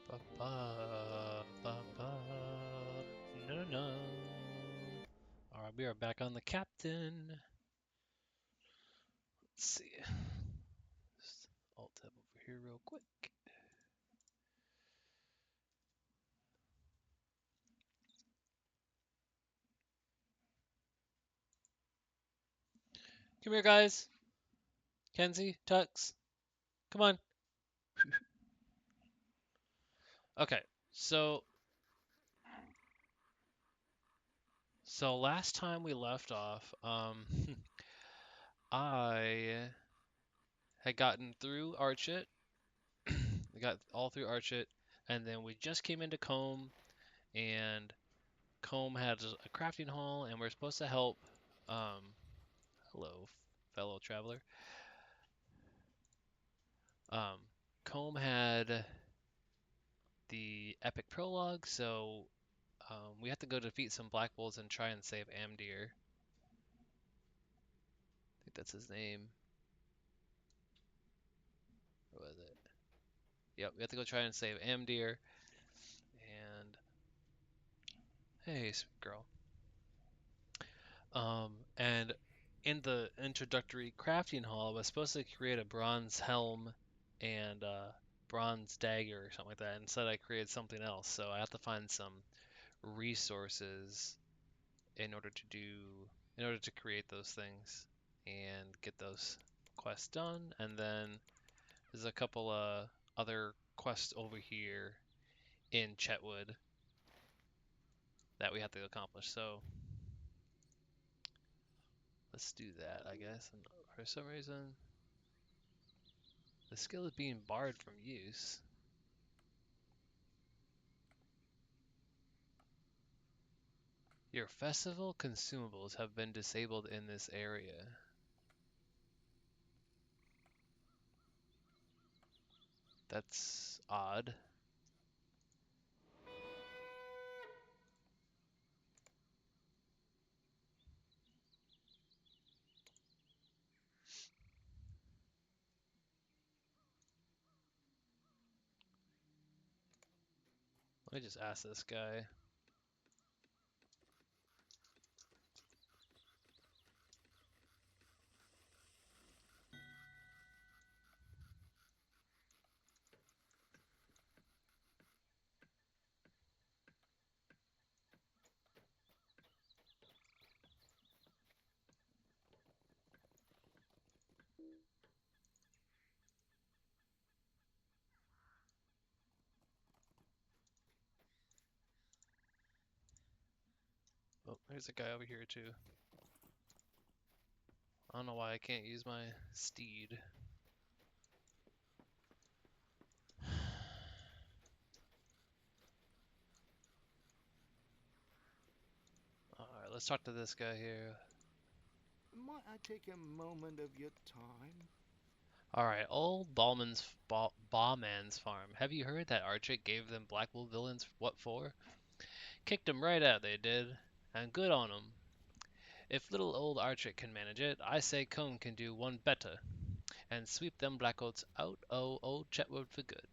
Ba ba ba ba. No no. All right, we are back on the captain. Let's see. Just alt tab over here real quick. Come here, guys. Kenzie, Tux, come on. Okay, so last time we left off, I had gotten through Archit. We got all through Archit, and then we just came into Combe, and Combe had a crafting hall, and we're supposed to help. Hello, fellow traveler. Um, Combe had the epic prologue, so we have to go defeat some Black Wolves and try and save Amdir. I think that's his name. What was it? Yep, we have to go try and save Amdir. And hey, sweet girl. And in the introductory crafting hall, I was supposed to create a bronze helm and bronze dagger or something like that. Instead, I created something else. So I have to find some resources in order to create those things and get those quests done. And then there's a couple other quests over here in Chetwood that we have to accomplish. So let's do that, I guess. And for some reason, the skill is being barred from use. Your festival consumables have been disabled in this area. That's odd. Let me just ask this guy. Oh, there's a guy over here too. I don't know why I can't use my steed. Alright, let's talk to this guy here. Might I take a moment of your time? Alright, old Ballman's farm. Have you heard that Archit gave them Blackwell villains what for? Kicked 'em right out, they did. And good on 'em. If little old Archit can manage it, I say Cone can do one better, and sweep them Blackcoats out o' old Chetwood for good.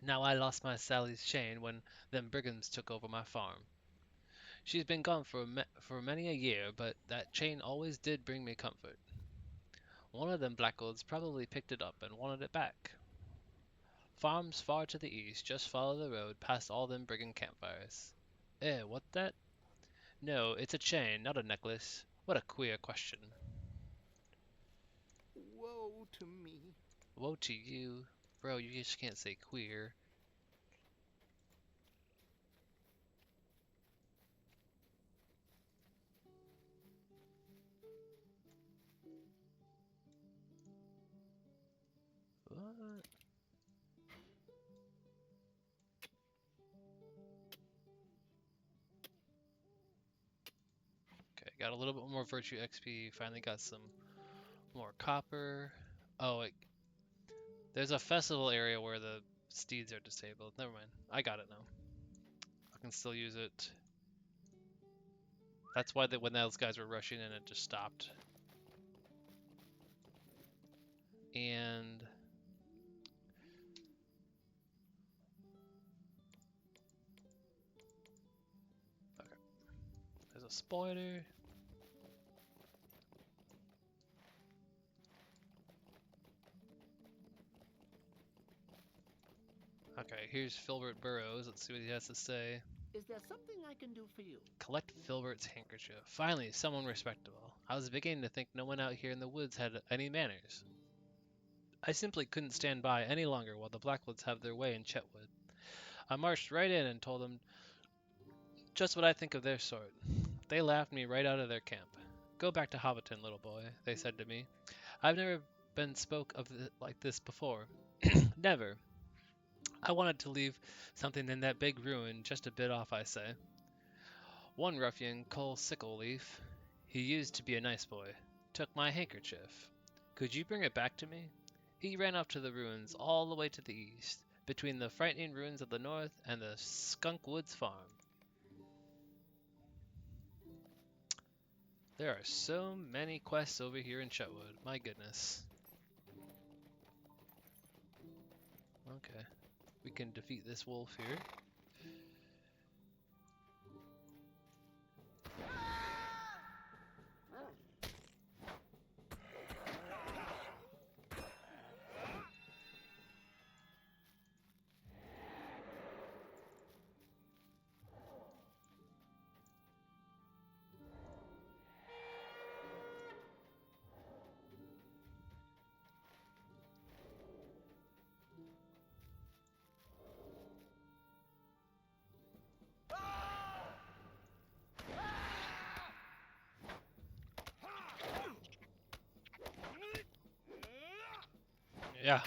Now I lost my Sally's chain when them Brigands took over my farm. She's been gone for many a year, but that chain always did bring me comfort. One of them Blackcoats probably picked it up and wanted it back. Farms far to the east, just follow the road past all them brigand campfires. What that? No, it's a chain, not a necklace. What a queer question. Woe to me. Woe to you. Bro, you just can't say queer. What? Okay, got a little bit more virtue XP. Finally got some more copper. Oh, there's a festival area where the steeds are disabled. Never mind. I got it now. I can still use it. That's why when those guys were rushing in, it just stopped. And a spoiler. Okay, here's Filbert Burrows. Let's see what he has to say. Is there something I can do for you? Collect Filbert's handkerchief. Finally, someone respectable. I was beginning to think no one out here in the woods had any manners. I simply couldn't stand by any longer while the Blackwoods have their way in Chetwood. I marched right in and told them just what I think of their sort. They laughed me right out of their camp. Go back to Hobbiton, little boy, they said to me. I've never been spoke of like this before. Never. I wanted to leave something in that big ruin just a bit off, I say. One ruffian, Cole Sickleleaf, he used to be a nice boy, took my handkerchief. Could you bring it back to me? He ran off to the ruins all the way to the east, between the frightening ruins of the north and the Skunk Woods farm. There are so many quests over here in Chetwood, my goodness. Okay, we can defeat this wolf here. Yeah.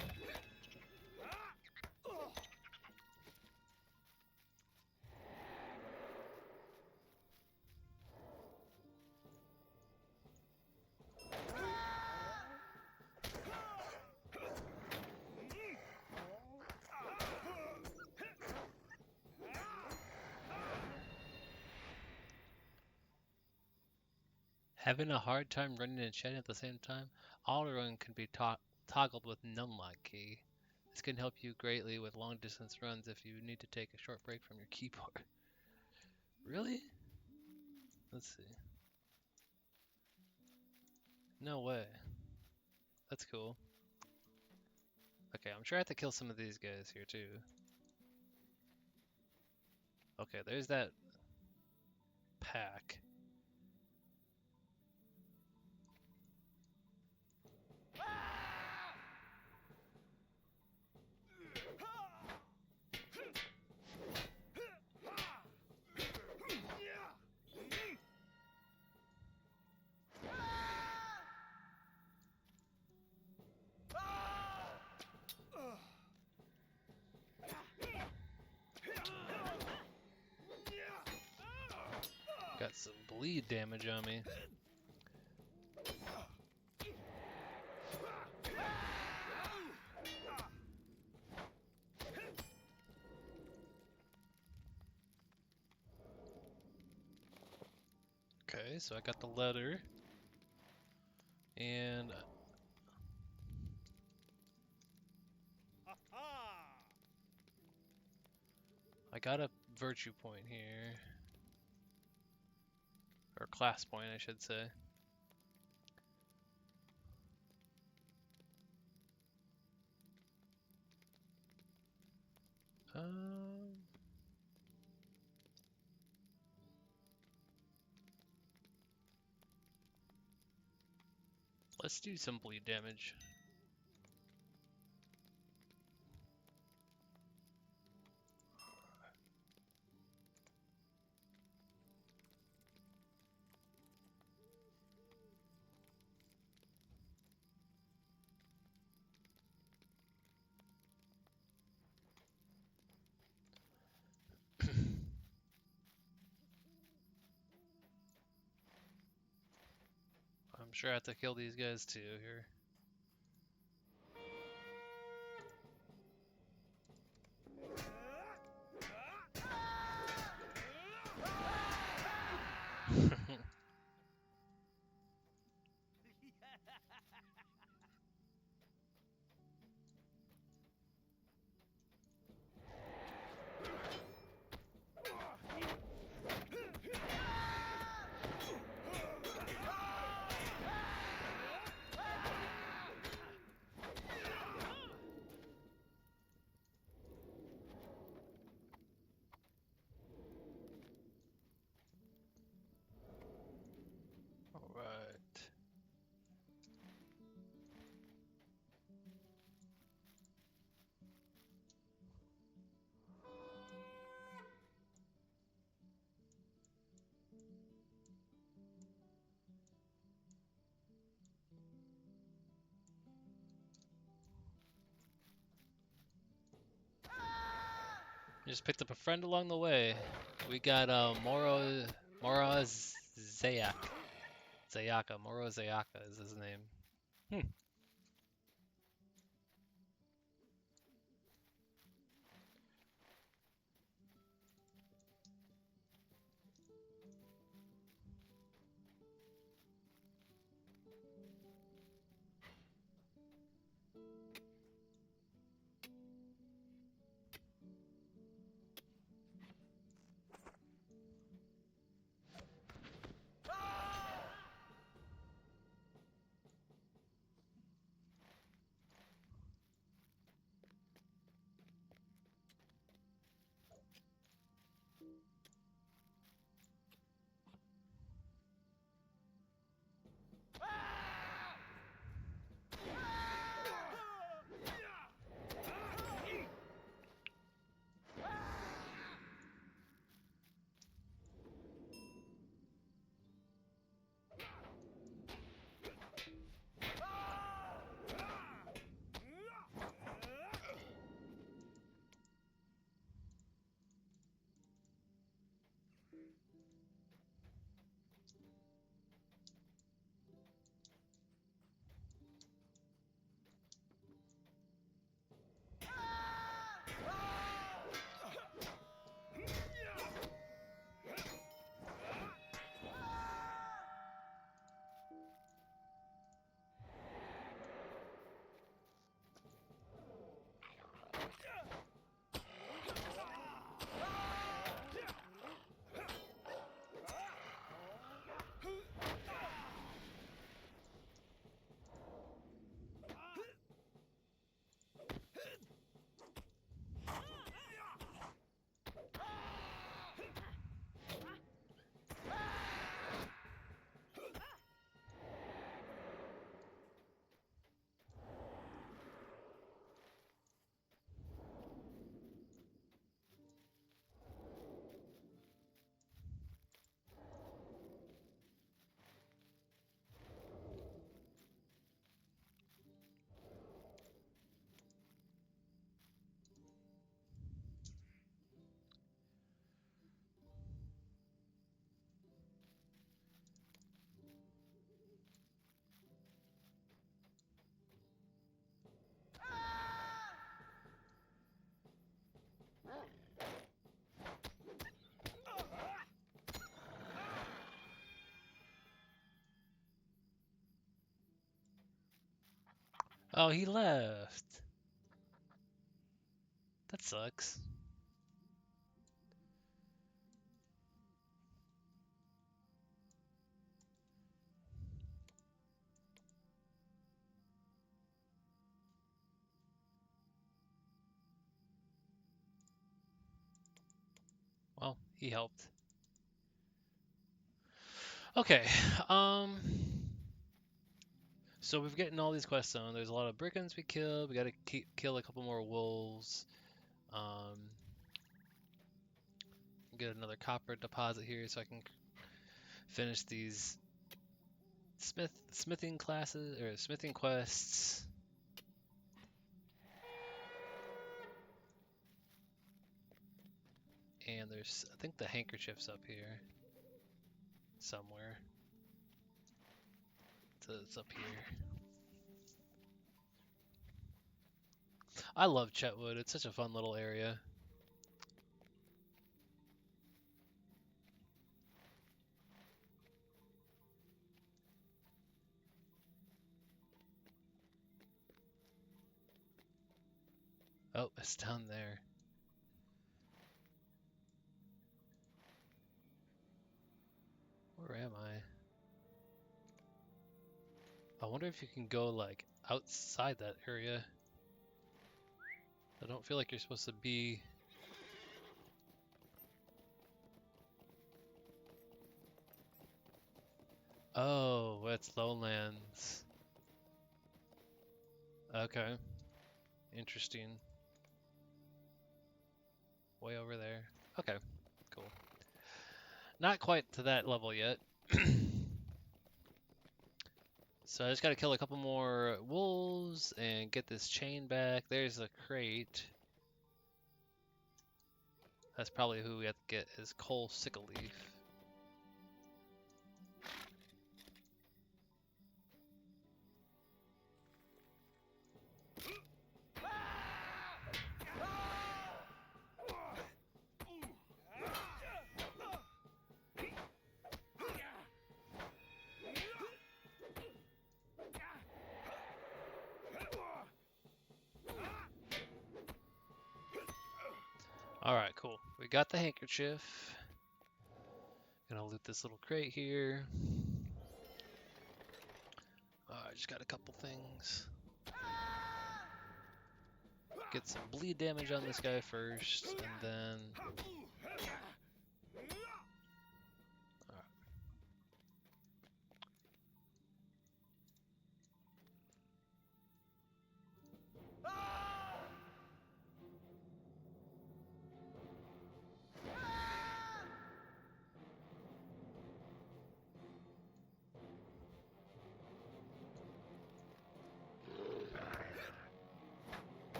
Having a hard time running and shedding at the same time? Auto run can be toggled with numlock key. This can help you greatly with long distance runs if you need to take a short break from your keyboard. Really? Let's see. No way. That's cool. Okay, I'm sure I have to kill some of these guys here too. Okay, there's that pack. Got some bleed damage on me. Okay, so I got the letter. And I got a virtue point here. Or class point, I should say. Let's do some bleed damage. I'm sure I have to kill these guys too here. Just picked up a friend along the way. We got Moro Zayak. Zayaka. Moro Zayaka is his name. Hmm. Oh, he left. That sucks. Well, he helped. Okay, so we've getting all these quests done. There's a lot of brigands we killed. We gotta kill a couple more wolves. Um, get another copper deposit here so I can finish these smithing classes or smithing quests. And there's, I think the handkerchief's up here somewhere. So it's up here. I love Chetwood. It's such a fun little area. Oh, it's down there. Where am I? I wonder if you can go like outside that area. I don't feel like you're supposed to be. Oh, it's lowlands. Okay, interesting. Way over there. Okay, cool. Not quite to that level yet. So I just gotta kill a couple more wolves and get this chain back. There's a crate. That's probably who we have to get is Cole Sickleaf. Alright, cool. We got the handkerchief. Gonna loot this little crate here. Alright, just got a couple things. Get some bleed damage on this guy first, and then... Alright.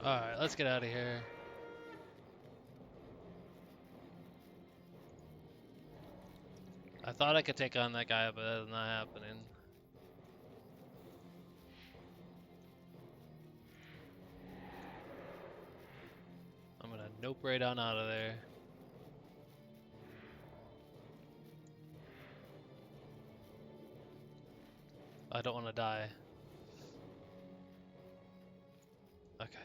Alright, let's get out of here. I thought I could take on that guy, but that's not happening. I'm gonna nope right on out of there. I don't want to die. Okay.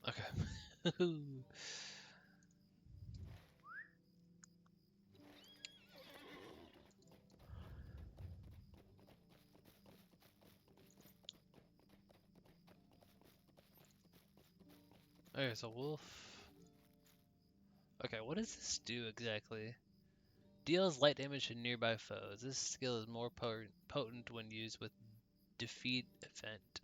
Okay. There's a wolf. Okay, what does this do exactly? Deals light damage to nearby foes. This skill is more potent when used with defeat event.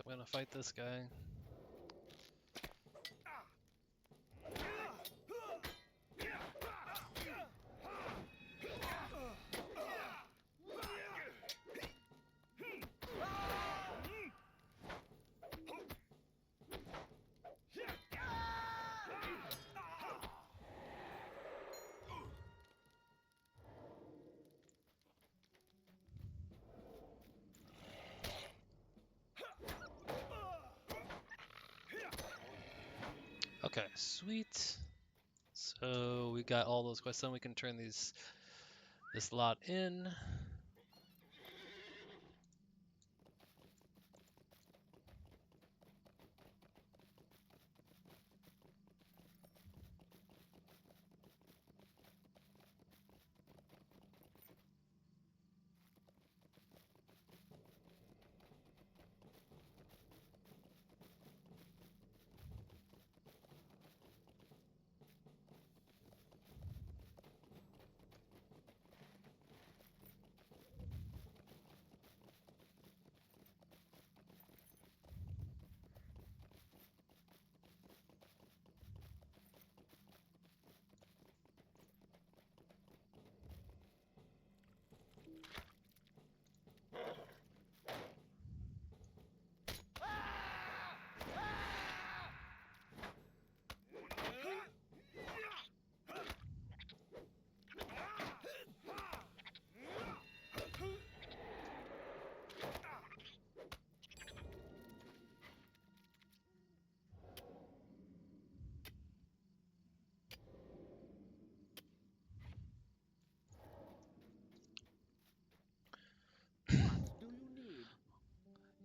I'm gonna fight this guy. Okay, sweet. So we got all those quests done. We can turn this lot in.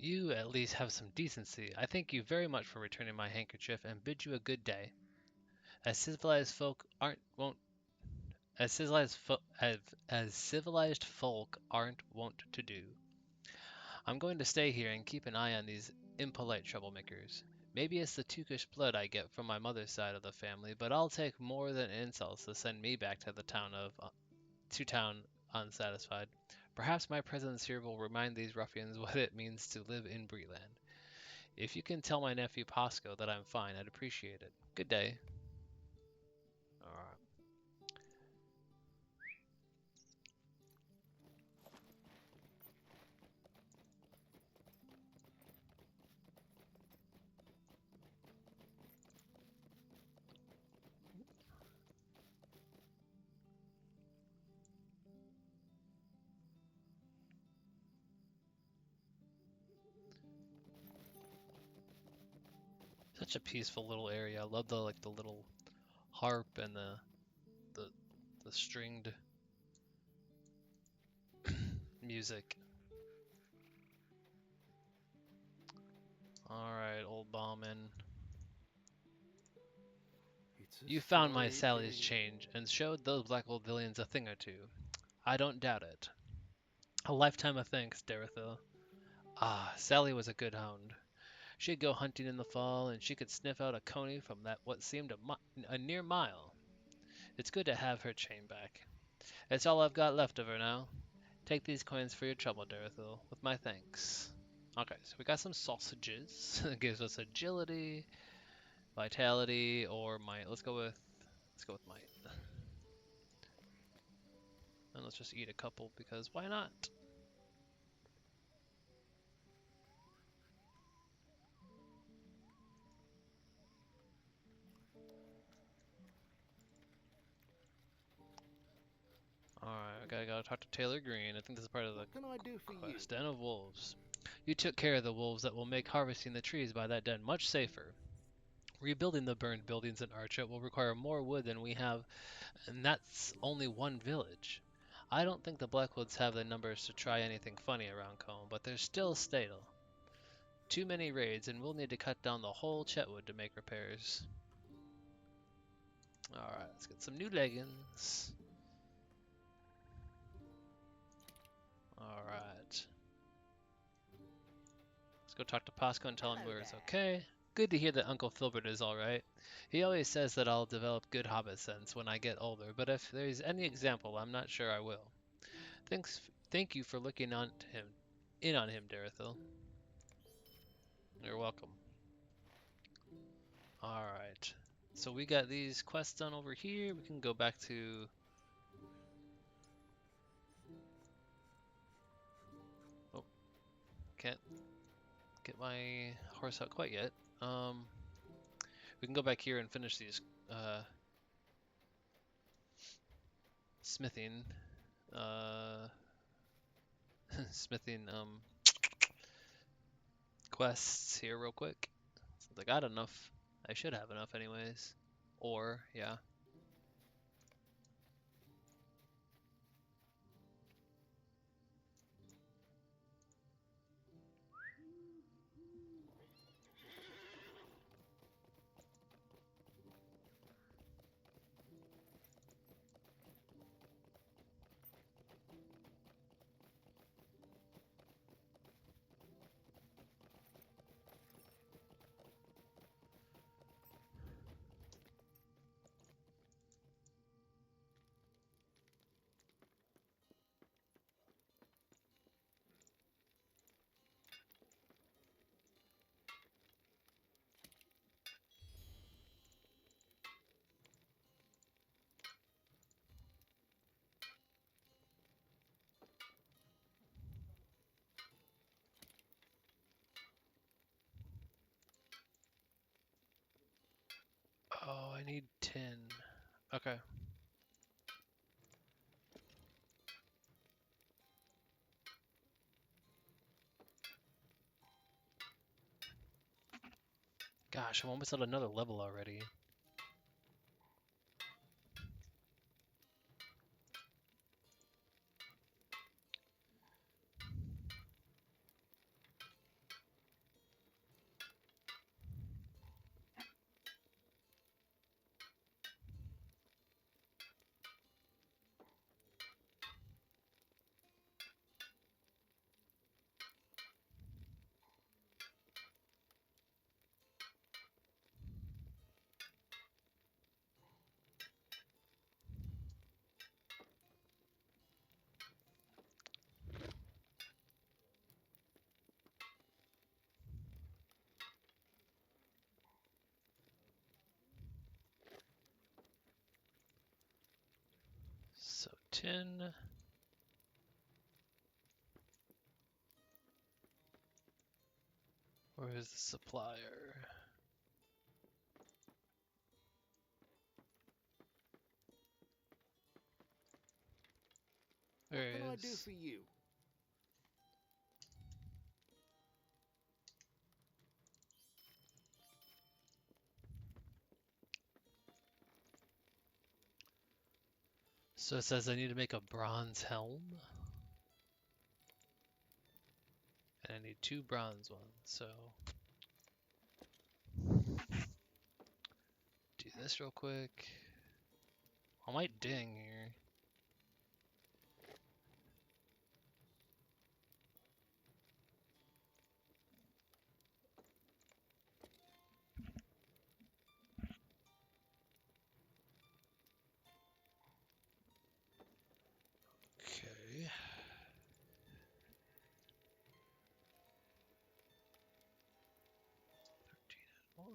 You at least have some decency. I thank you very much for returning my handkerchief and bid you a good day. As civilized folk aren't won't as civilized folk aren't wont to do. I'm going to stay here and keep an eye on these impolite troublemakers. Maybe it's the Tukish blood I get from my mother's side of the family, but I'll take more than insults to send me back to the town unsatisfied. Perhaps my presence here will remind these ruffians what it means to live in Breland. If you can tell my nephew Pasco that I'm fine, I'd appreciate it. Good day. Alright. Such a peaceful little area. I love the little harp and the the stringed music. Alright, old Ballman. You found my Sally's change and showed those Blackwell villains a thing or two. I don't doubt it. A lifetime of thanks, Daratha. Ah, Sally was a good hound. She'd go hunting in the fall, and she could sniff out a coney from that what seemed a near mile. It's good to have her chain back. It's all I've got left of her now. Take these coins for your trouble, Daratha, with my thanks. Okay, so we got some sausages. It gives us agility, vitality, or might. Let's go with might. And let's just eat a couple because why not? Alright, I gotta talk to Taylor Green. I think this is part of the What can I do for you? quest. Den of Wolves. You took care of the wolves that will make harvesting the trees by that den much safer. Rebuilding the burned buildings in Archet will require more wood than we have, and that's only one village. I don't think the Blackwoods have the numbers to try anything funny around Combe, but they're still stale. Too many raids, and we'll need to cut down the whole Chetwood to make repairs. Alright, let's get some new leggings. Alright. Let's go talk to Pasco and tell him where it's okay. Good to hear that Uncle Filbert is alright. He always says that I'll develop good hobbit sense when I get older, but if there's any example, I'm not sure I will. Thank you for looking in on him, Darethil. You're welcome. Alright. So we got these quests done over here. We can go back to... Oh, can't get my horse out quite yet. We can go back here and finish these smithing smithing quests here real quick. Since I got enough. I should have enough anyways. Or, yeah. Oh, I need 10. Okay. Gosh, I'm almost at another level already. tin. Where's the supplier? There What he can I do is. for you? So it says I need to make a bronze helm. And I need 2 bronze ones, so do this real quick. I might ding here. Okay. One.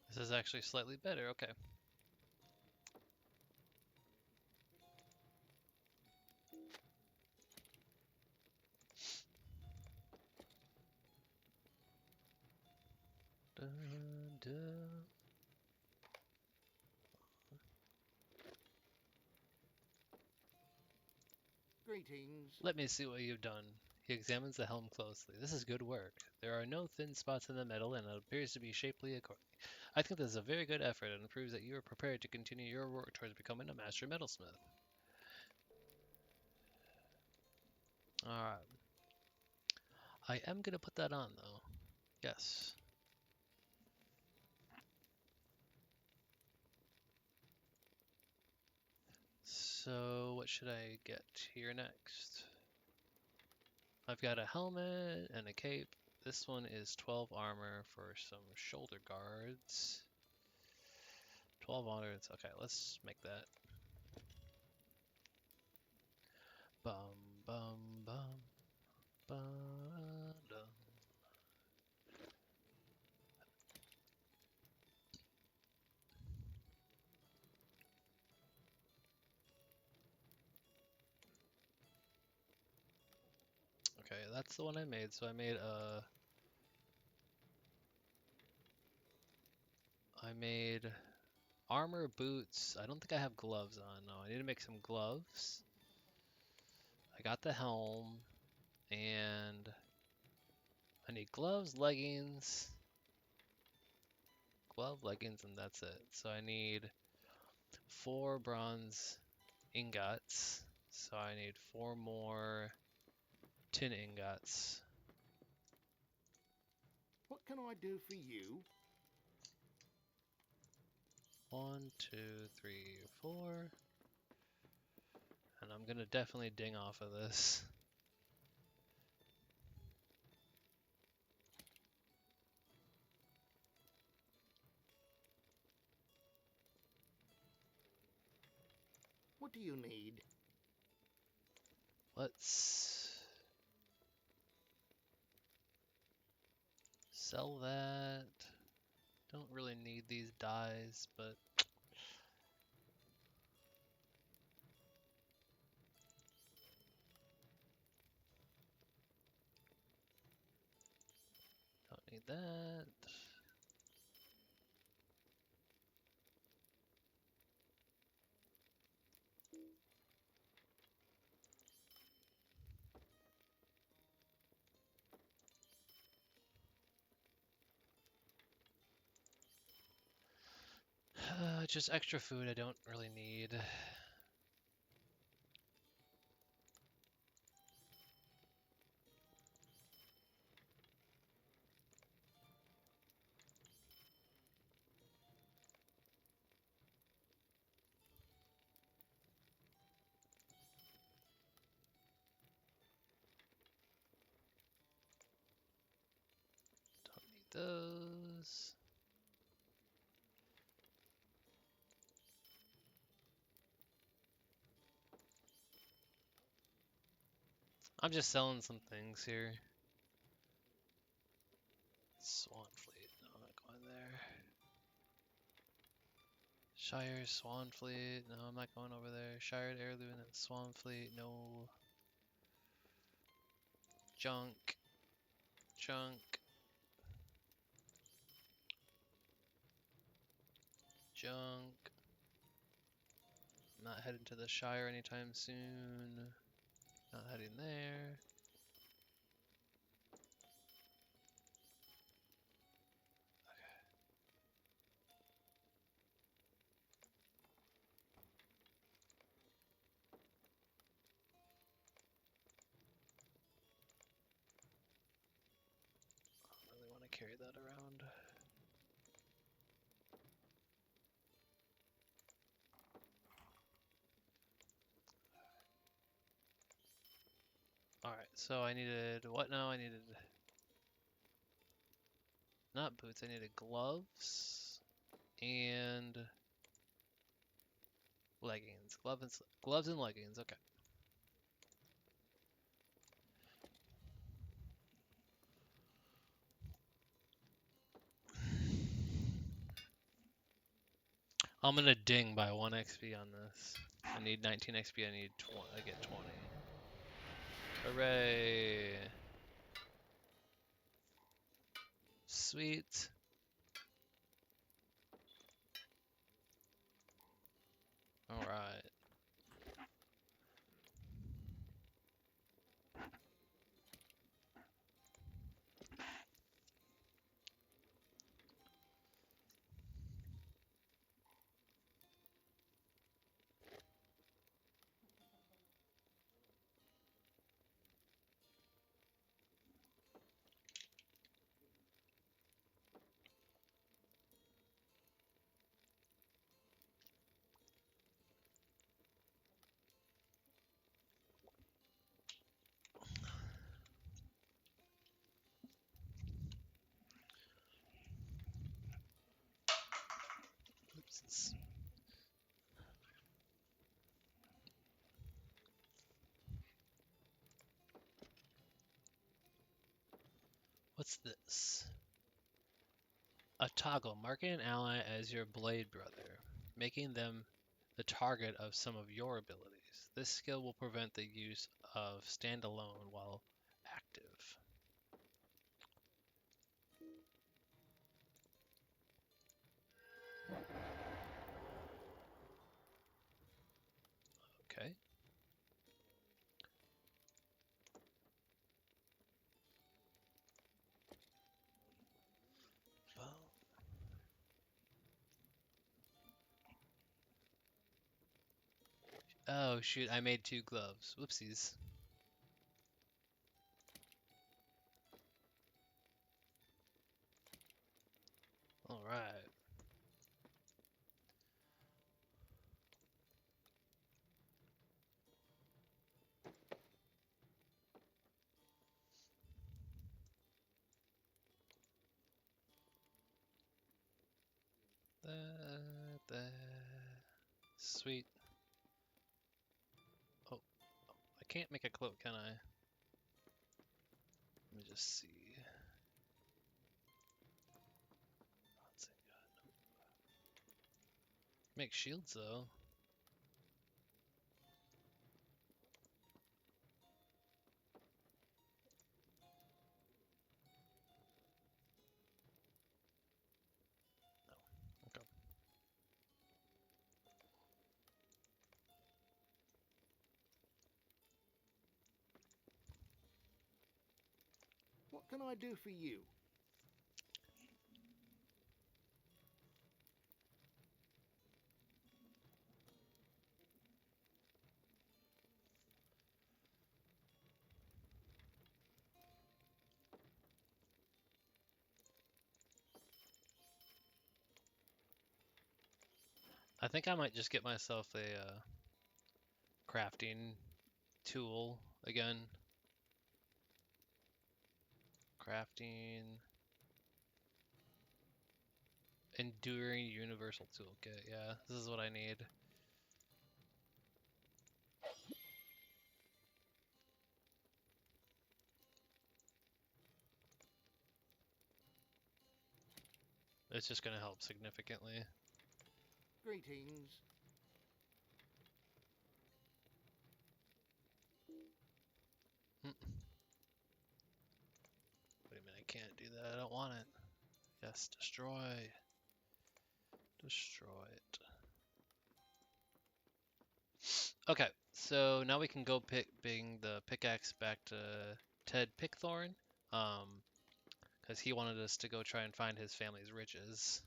This is actually slightly better. Okay. Dun, dun. Greetings. Let me see what you've done. He examines the helm closely. This is good work. There are no thin spots in the metal, and it appears to be shapely accordingly. I think this is a very good effort and proves that you are prepared to continue your work towards becoming a master metalsmith. Alright. I am gonna put that on though. Yes. So what should I get here next? I've got a helmet and a cape. This one is 12 armor for some shoulder guards. 12 honor. Okay, let's make that. Bum bum bum bum dum. Okay, that's the one I made. So I made armor, boots. I don't think I have gloves on. No, I need to make some gloves. I got the helm, and I need gloves, leggings, and that's it. So I need 4 bronze ingots. So I need 4 more tin ingots. What can I do for you? 1, 2, 3, 4. And I'm gonna definitely ding off of this. What do you need? Let's sell that. Don't really need these dyes, but don't need that. Just extra food I don't really need. Don't need those. I'm just selling some things here. Swan Fleet, no, I'm not going there. Shire, Swan Fleet. No, I'm not going over there. Shire, Heirloom, and Swan Fleet. No. Junk. Junk. Junk. Not heading to the Shire anytime soon. Not heading there. I don't really want to carry that around. Alright, so I needed what now? I needed not boots, I needed gloves and leggings. Gloves and leggings, okay. I'm gonna ding by 1 XP on this. I need 19 XP, I need 20, I get 20. Hooray! Sweet. Alright. Oops. What's this? A toggle. Marking an ally as your blade brother, making them the target of some of your abilities. This skill will prevent the use of standalone while active. Okay. Well. Oh shoot, I made 2 gloves. Whoopsies. Alright. That. Sweet. Oh, I can't make a cloak, can I? Let me just see. Make shields though. Okay. What can I do for you? I think I might just get myself a crafting tool again. Crafting. Enduring universal toolkit. Yeah, this is what I need. It's just gonna help significantly. Greetings. Wait a minute, I can't do that. I don't want it. Yes, destroy. Destroy it. Okay, so now we can go bring the pickaxe back to Ted Pickthorn, because he wanted us to go try and find his family's riches.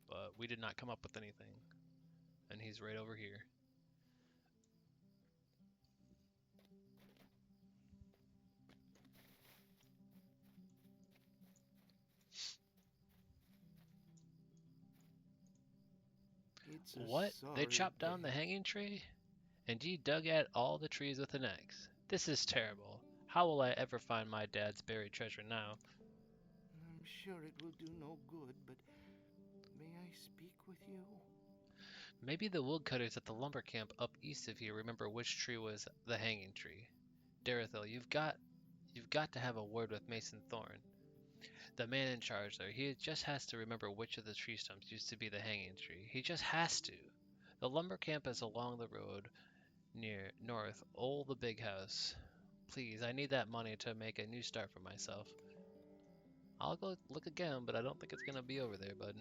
But we did not come up with anything, and he's right over here. It's a What? They sorry chopped down the day. hanging tree? And ye dug at all the trees with an axe. This is terrible. How will I ever find my dad's buried treasure now? I'm sure it will do no good, but may I speak with you? Maybe the woodcutters at the lumber camp up east of here remember which tree was the hanging tree. Darethil, you've got to have a word with Mason Thorn, the man in charge there. He just has to remember which of the tree stumps used to be the hanging tree. He just has to. The lumber camp is along the road near north, the big house. Please, I need that money to make a new start for myself. I'll go look again, but I don't think it's gonna be over there, bud.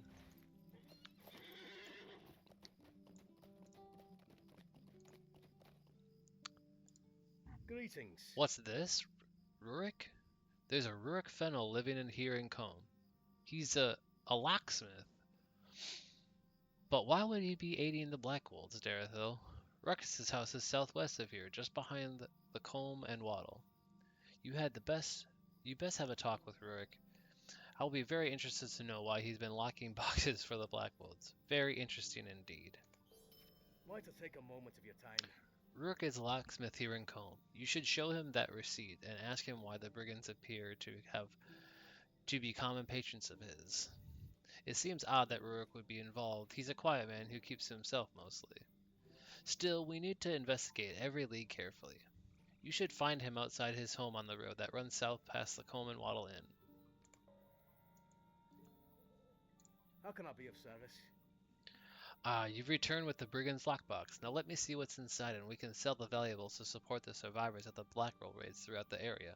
Greetings. What's this? Rurik? There's a Rurik Fennel living in here in Combe. He's a locksmith. But why would he be aiding the Blackwolves, Darethil? Ruckus's house is southwest of here, just behind the Combe and Wattle. You best have a talk with Rurik. I will be very interested to know why he's been locking boxes for the Blackwolves. Very interesting indeed. Might I take a moment of your time? Rourke is a locksmith here in Combe. You should show him that receipt and ask him why the brigands appear to be common patrons of his. It seems odd that Rourke would be involved. He's a quiet man who keeps to himself mostly. Still, we need to investigate every lead carefully. You should find him outside his home on the road that runs south past the Combe and Wattle Inn. How can I be of service? Ah, you've returned with the brigand's lockbox. Now let me see what's inside and we can sell the valuables to support the survivors of the Blackroll raids throughout the area.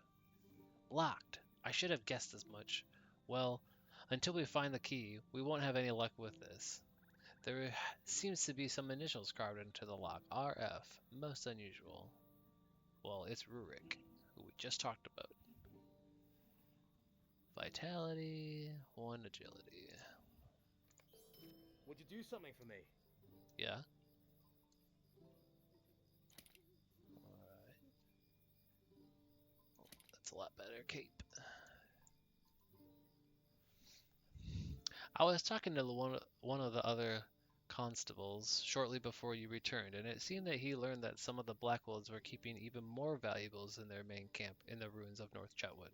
Locked. I should have guessed as much. Well, until we find the key, we won't have any luck with this. There seems to be some initials carved into the lock. RF. Most unusual. Well, it's Rurik, who we just talked about. Vitality, 1 agility. Would you do something for me? Yeah. Alright. That's a lot better. Cape. I was talking to one of the other constables shortly before you returned, and it seemed that he learned that some of the Blackwolves were keeping even more valuables in their main camp in the ruins of North Chetwood.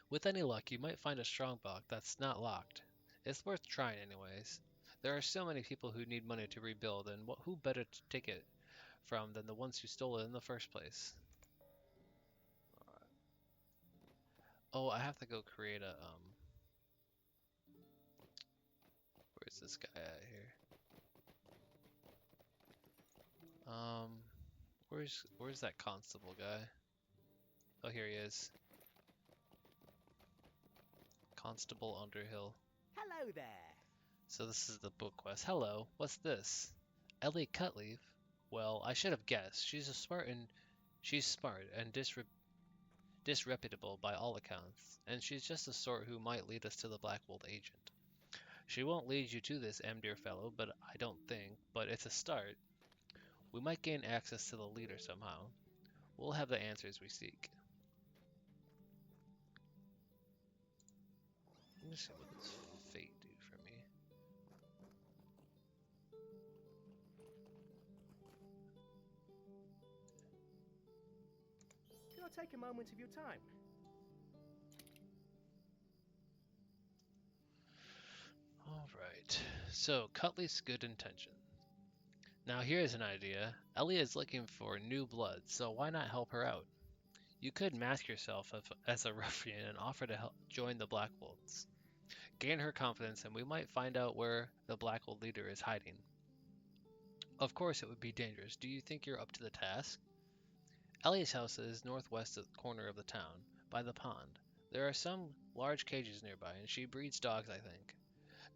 With any luck, you might find a strongbox that's not locked. It's worth trying anyways. There are so many people who need money to rebuild, and who better to take it from than the ones who stole it in the first place? Alright. Oh, I have to go create a where's this guy at here? Where's that constable guy? Oh, here he is. Constable Underhill. Hello there. So this is the book quest. Hello, what's this? Ellie Cutleaf? Well, I should have guessed. She's smart and disreputable by all accounts, and she's just the sort who might lead us to the Blackwold agent. She won't lead you to this dear fellow, but I don't think, but it's a start. We might gain access to the leader somehow. We'll have the answers we seek. Let me see what does fate do for me. Can I take a moment of your time? Alright, so Cutleaf's good intentions. Now here's an idea. Ellie is looking for new blood, so why not help her out? You could mask yourself as a ruffian and offer to help join the Black Wolves. Gain her confidence, and we might find out where the Black Wolf leader is hiding. Of course, it would be dangerous. Do you think you're up to the task? Ellie's house is northwest of the corner of the town, by the pond. There are some large cages nearby, and she breeds dogs, I think.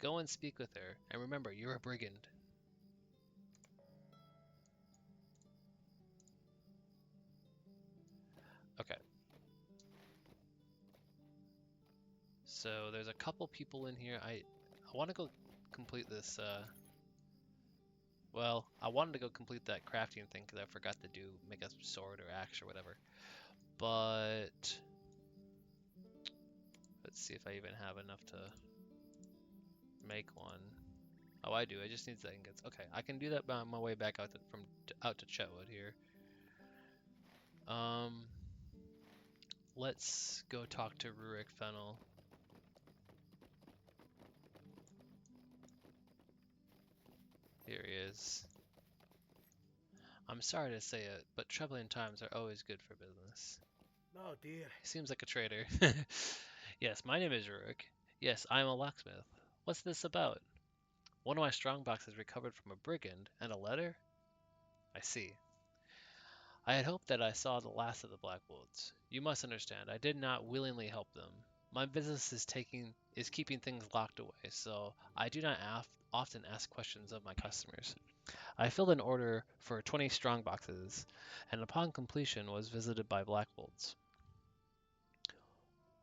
Go and speak with her, and remember, you're a brigand. Okay. So there's a couple people in here. I want to go complete this. Well, I wanted to go complete that crafting thing because I forgot to make a sword or axe or whatever. But let's see if I even have enough to make one. Oh, I do. I just need the ingots. Okay, I can do that on my way back out to Chetwood here. Let's go talk to Rurik Fennel. Here he is. I'm sorry to say it, but troubling times are always good for business. Oh dear. He seems like a traitor. Yes, my name is Rurik. Yes, I am a locksmith. What's this about? One of my strongboxes recovered from a brigand, and a letter? I see. I had hoped that I saw the last of the Blackwoods. You must understand, I did not willingly help them. My business is keeping things locked away, so I do not often ask questions of my customers. I filled an order for 20 strongboxes, and upon completion was visited by Blackwolves.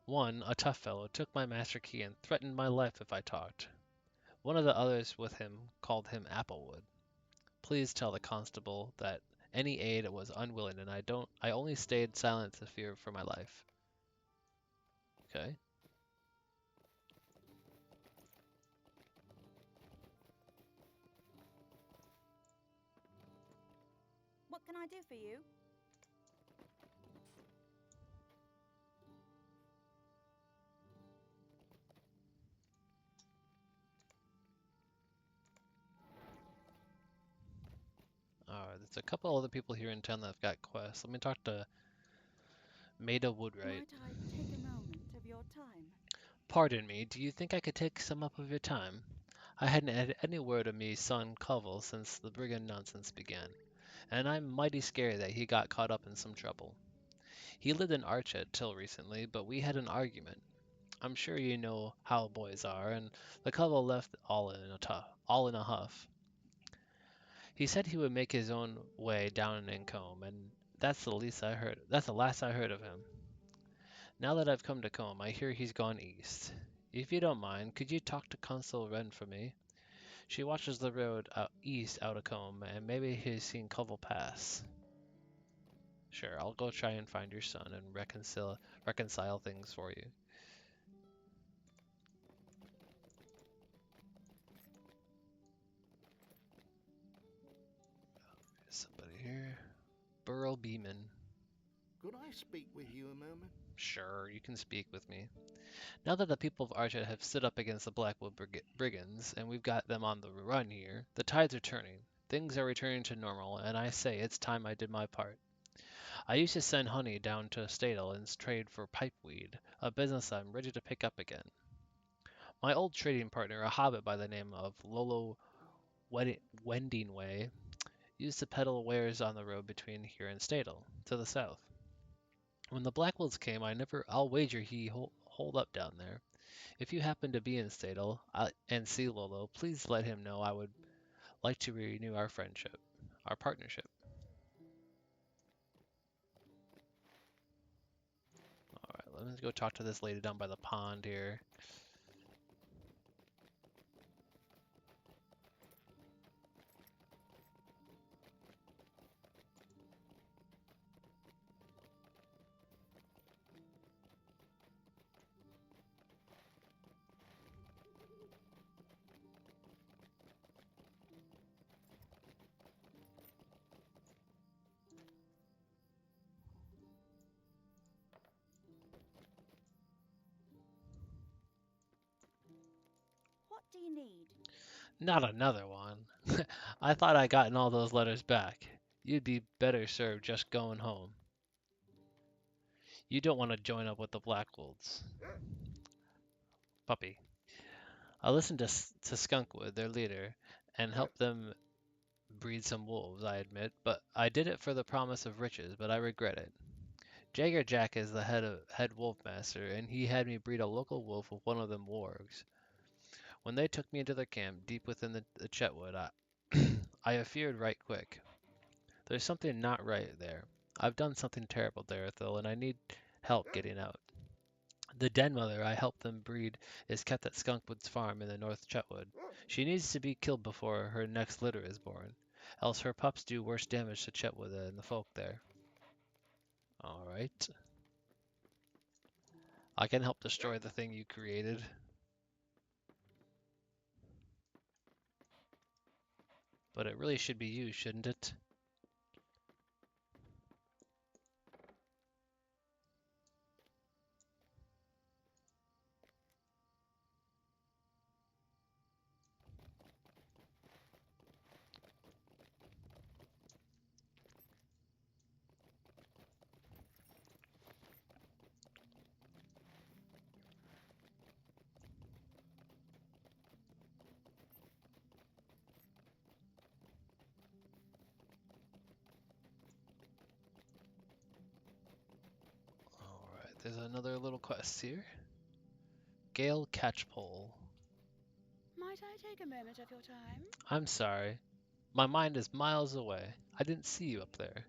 One, a tough fellow, took my master key and threatened my life if I talked. One of the others with him called him Applewood. Please tell the constable that any aid was unwilling, and I only stayed silent to fear for my life. Okay. What can I do for you? There's a couple other people here in town that have got quests. Let me talk to Maida Woodwright. Might I take a moment of your time? Pardon me, do you think I could take some up of your time? I hadn't had any word of me son Covell since the brigand nonsense began, and I'm mighty scared that he got caught up in some trouble. He lived in Archet till recently, but we had an argument. I'm sure you know how boys are, and the Covell left all in a huff. He said he would make his own way down in Combe, and that's the least I heard. That's the last I heard of him. Now that I've come to Combe, I hear he's gone east. If you don't mind, could you talk to Consul Wren for me? She watches the road east out of Combe, and maybe he's seen Covell pass. Sure, I'll go try and find your son and reconcile things for you. Somebody here. Burl Beeman. Could I speak with you a moment? Sure, you can speak with me. Now that the people of Archet have stood up against the Blackwood Brigands, and we've got them on the run here, the tides are turning. Things are returning to normal, and I say it's time I did my part. I used to send honey down to Stadel and trade for pipeweed, a business I'm ready to pick up again. My old trading partner, a hobbit by the name of Lolo Wendingway, used to peddle wares on the road between here and Stadel, to the south. When the Blackwoods came, I'll wager he holed up down there. If you happen to be in Stadel and see Lolo, please let him know I would like to renew our partnership. Alright, let's go talk to this lady down by the pond here. What do you need? Not another one. I thought I'd gotten all those letters back. You'd be better served just going home. You don't want to join up with the Blackwolves. Puppy. I listened to Skunkwood, their leader, and helped them breed some wolves, I admit, but I did it for the promise of riches, but I regret it. Jagger Jack is the head wolf master, and he had me breed a local wolf with one of them wargs. When they took me into their camp, deep within the Chetwood, I feared right quick. There's something not right there. I've done something terrible there, Ethel, and I need help getting out. The den mother I helped them breed is kept at Skunkwood's farm in the North Chetwood. She needs to be killed before her next litter is born, else her pups do worse damage to Chetwood than the folk there. Alright. I can help destroy the thing you created. But it really should be you, shouldn't it? Alright, there's another little quest here. Gale Catchpole. Might I take a moment of your time? I'm sorry. My mind is miles away. I didn't see you up there.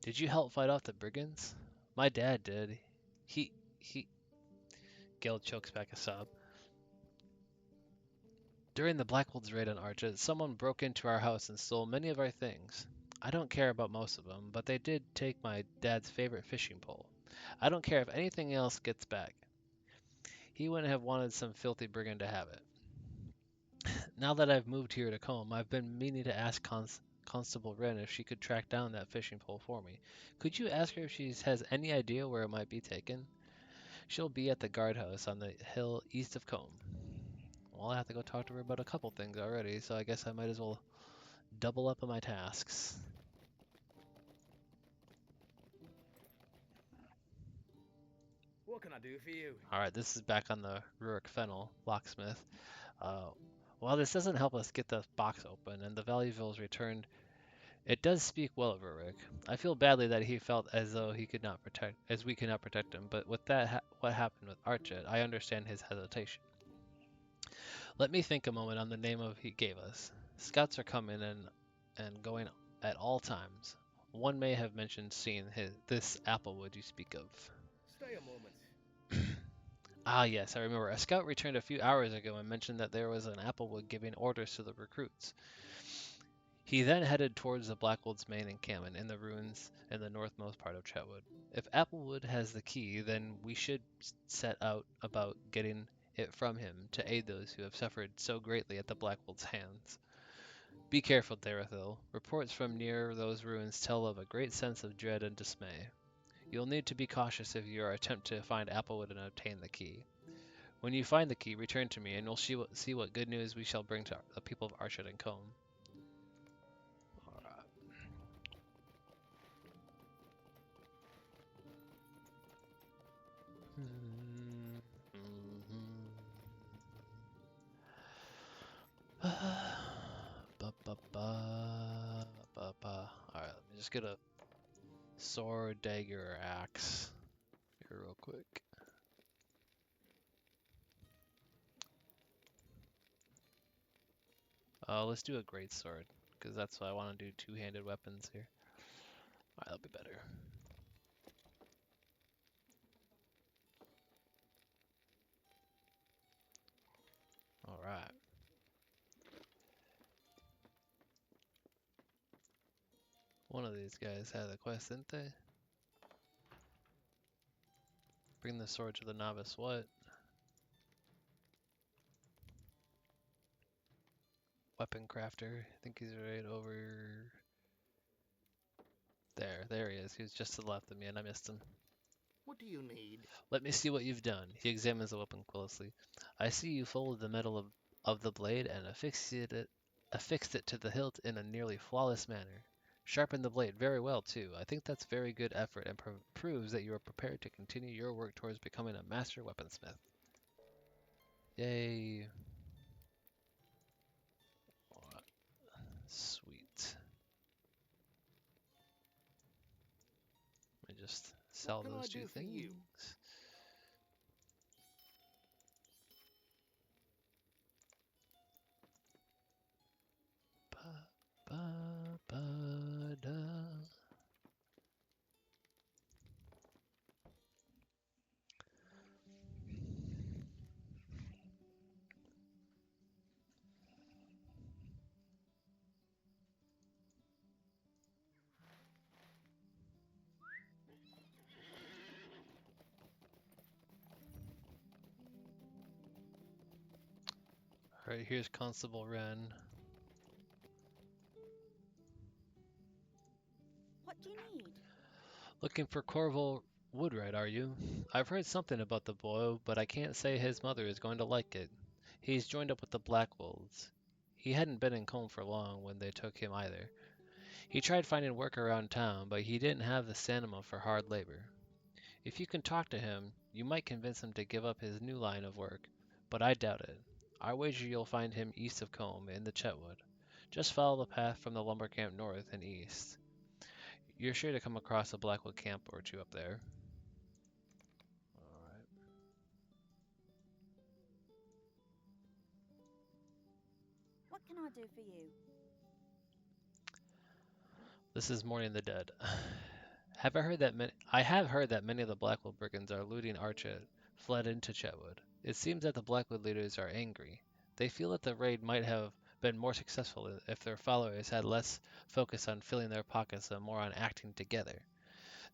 Did you help fight off the brigands? My dad did. He... Gale chokes back a sob. During the Blackwoods raid on Arches, someone broke into our house and stole many of our things. I don't care about most of them, but they did take my dad's favorite fishing pole. I don't care if anything else gets back. He wouldn't have wanted some filthy brigand to have it. Now that I've moved here to Combe, I've been meaning to ask Constable Wren if she could track down that fishing pole for me. Could you ask her if she has any idea where it might be taken? She'll be at the guardhouse on the hill east of Combe. Well, I have to go talk to her about a couple things already, so I guess I might as well double up on my tasks. What can I do for you? Alright, this is back on the Rurik Fennel, locksmith. While this doesn't help us get the box open and the Valuables returned, it does speak well of Rurik. I feel badly that he felt as though he could not protect, as we could not protect him, but with that, what happened with Archet, I understand his hesitation. Let me think a moment on the name of he gave us. Scouts are coming and going at all times. One may have mentioned seeing this Applewood you speak of. Stay a moment. Ah, yes, I remember. A scout returned a few hours ago and mentioned that there was an Applewood giving orders to the recruits. He then headed towards the Blackwoods main encampment in the ruins in the northmost part of Chetwood. If Applewood has the key, then we should set out about getting it from him to aid those who have suffered so greatly at the Blackwoods' hands. Be careful, Darethil. Reports from near those ruins tell of a great sense of dread and dismay. You'll need to be cautious if you are attempt to find Applewood and obtain the key. When you find the key, return to me, and we'll see what good news we shall bring to the people of Archet and Combe. Alright. Alright, let me just get a sword, dagger, or axe here real quick. Let's do a great sword, because that's what I want to do, two-handed weapons here. Alright, that'll be better. Alright. One of these guys had a quest, didn't they? Bring the sword to the novice, what? Weapon crafter. I think he's right over... There he is. He was just to the left of me and I missed him. What do you need? Let me see what you've done. He examines the weapon closely. I see you folded the metal of the blade and affixed it to the hilt in a nearly flawless manner. Sharpened the blade very well, too. I think that's very good effort and proves that you are prepared to continue your work towards becoming a master weaponsmith. Yay. Sweet. Let me just sell What can those I two do for things. you? Ba, ba, ba, da. Alright, here's Constable Wren. What do you need? Looking for Corval Woodwright, are you? I've heard something about the boy, but I can't say his mother is going to like it. He's joined up with the Blackwolves. He hadn't been in Combe for long when they took him either. He tried finding work around town, but he didn't have the stamina for hard labor. If you can talk to him, you might convince him to give up his new line of work, but I doubt it. I wager you'll find him east of Combe in the Chetwood. Just follow the path from the lumber camp north and east. You're sure to come across a Blackwood camp or two up there. Alright. What can I do for you? This is Mourning the Dead. I have heard that many of the Blackwood Brigands are looting Archet, fled into Chetwood. It seems that the Blackwood leaders are angry. They feel that the raid might have been more successful if their followers had less focus on filling their pockets and more on acting together.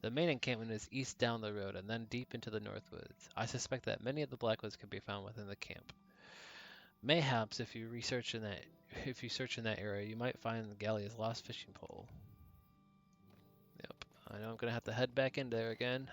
The main encampment is east down the road and then deep into the Northwoods. I suspect that many of the Blackwoods can be found within the camp. Mayhaps if you search in that area, you might find Gallia's lost fishing pole. Yep, I know I'm gonna have to head back in there again.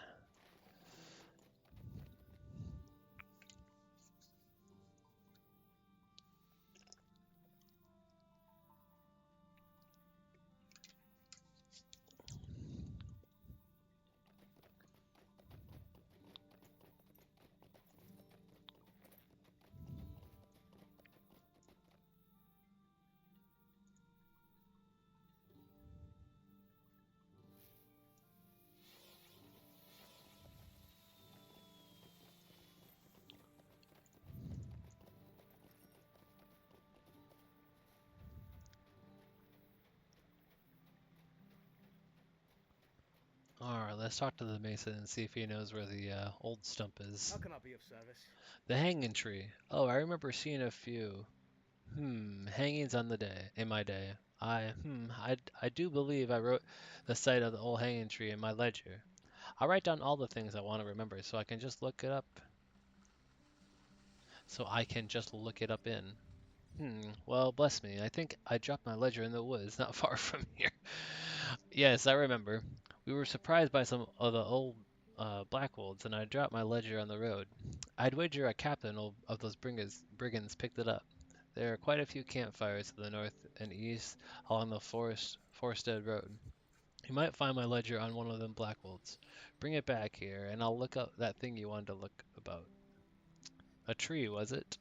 Alright, let's talk to the Mason and see if he knows where the old stump is. How can I be of service? The hanging tree. Oh, I remember seeing a few. Hangings in my day. I do believe I wrote the site of the old hanging tree in my ledger. I'll write down all the things I want to remember so I can just look it up. In. Well, bless me. I think I dropped my ledger in the woods not far from here. Yes, I remember. We were surprised by some of the old Blackwolves, and I dropped my ledger on the road. I'd wager a captain of those brigands picked it up. There are quite a few campfires to the north and east along the Forested Road. You might find my ledger on one of them Blackwolves. Bring it back here, and I'll look up that thing you wanted to look about. A tree, was it?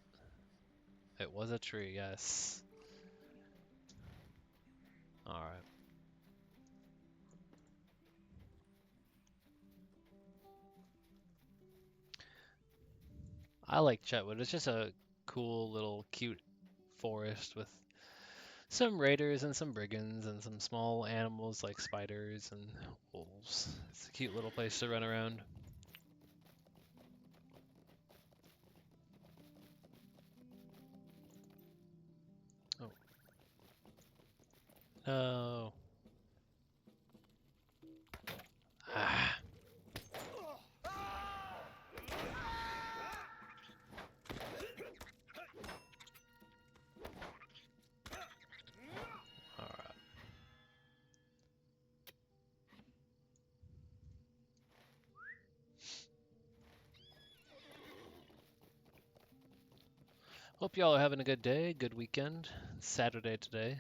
It was a tree, yes. Alright. I like Chetwood. It's just a cool little cute forest with some raiders and some brigands and some small animals like spiders and wolves. It's a cute little place to run around. Oh. No. Ah. Alright. Hope y'all are having a good day, good weekend. It's Saturday today.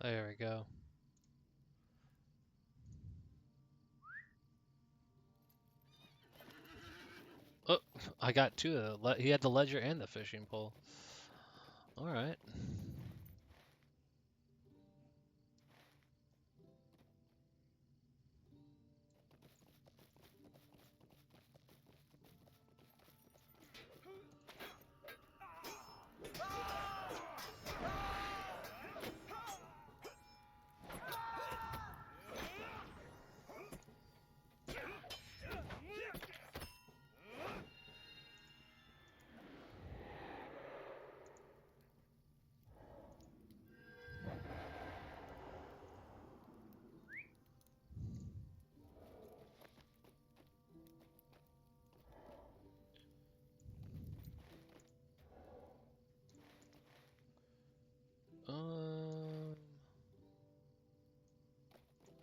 There we go. Oh, I got two. He had the ledger and the fishing pole. All right.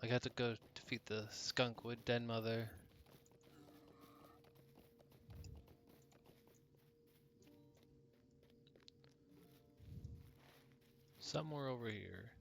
I got to go defeat the Skunkwood Den Mother. Somewhere over here.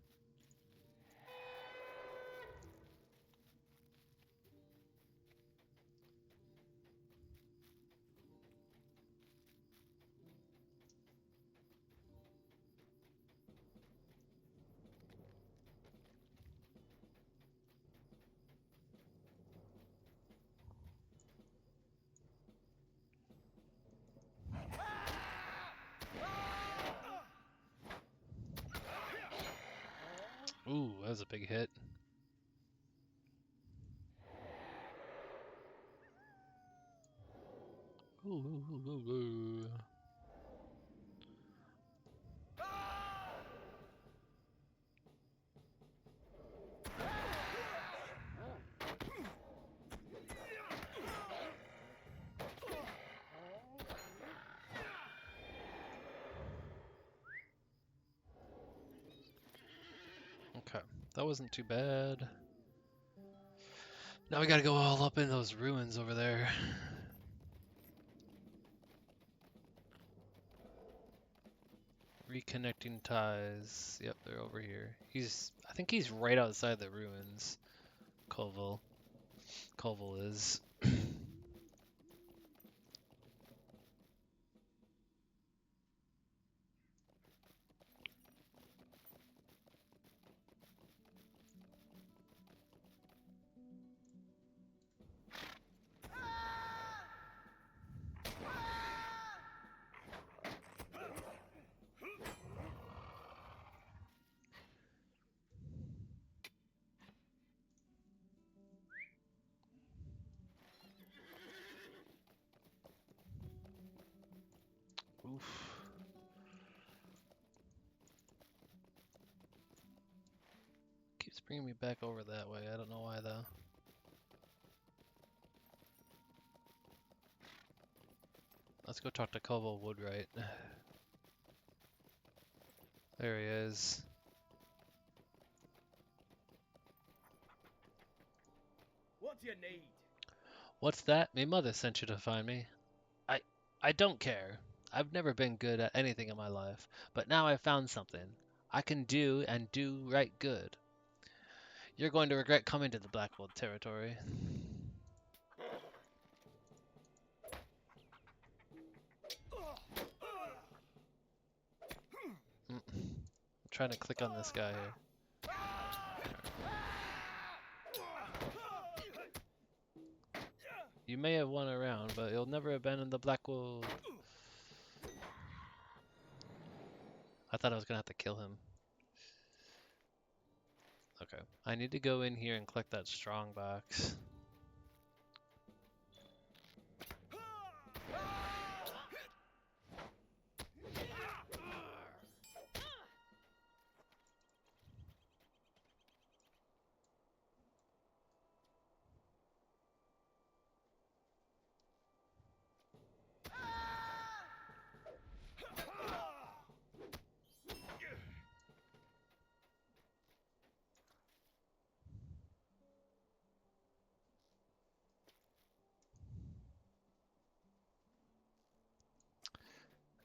Ooh, that was a big hit. Ooh. Okay, that wasn't too bad. Now we gotta go all up in those ruins over there. Reconnecting ties. Yep, they're over here. I think he's right outside the ruins. Koval is. Oof. Keeps bringing me back over that way. I don't know why though. Let's go talk to Koval Woodwright. There he is. What do you need? What's that? Me mother sent you to find me. I don't care. I've never been good at anything in my life, but now I found something I can do and do right good. You're going to regret coming to the Blackwood territory. I'm trying to click on this guy here. You may have won a round, but you'll never abandon the Blackwood. I thought I was gonna have to kill him. Okay. I need to go in here and collect that strong box.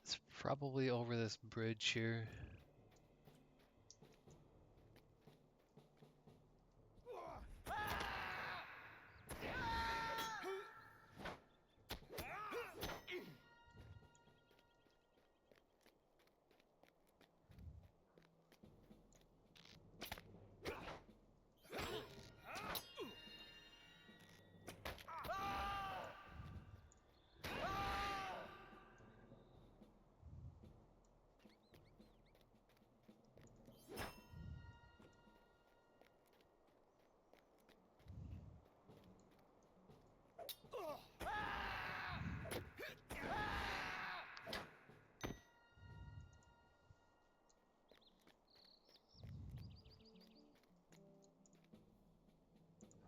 It's probably over this bridge here.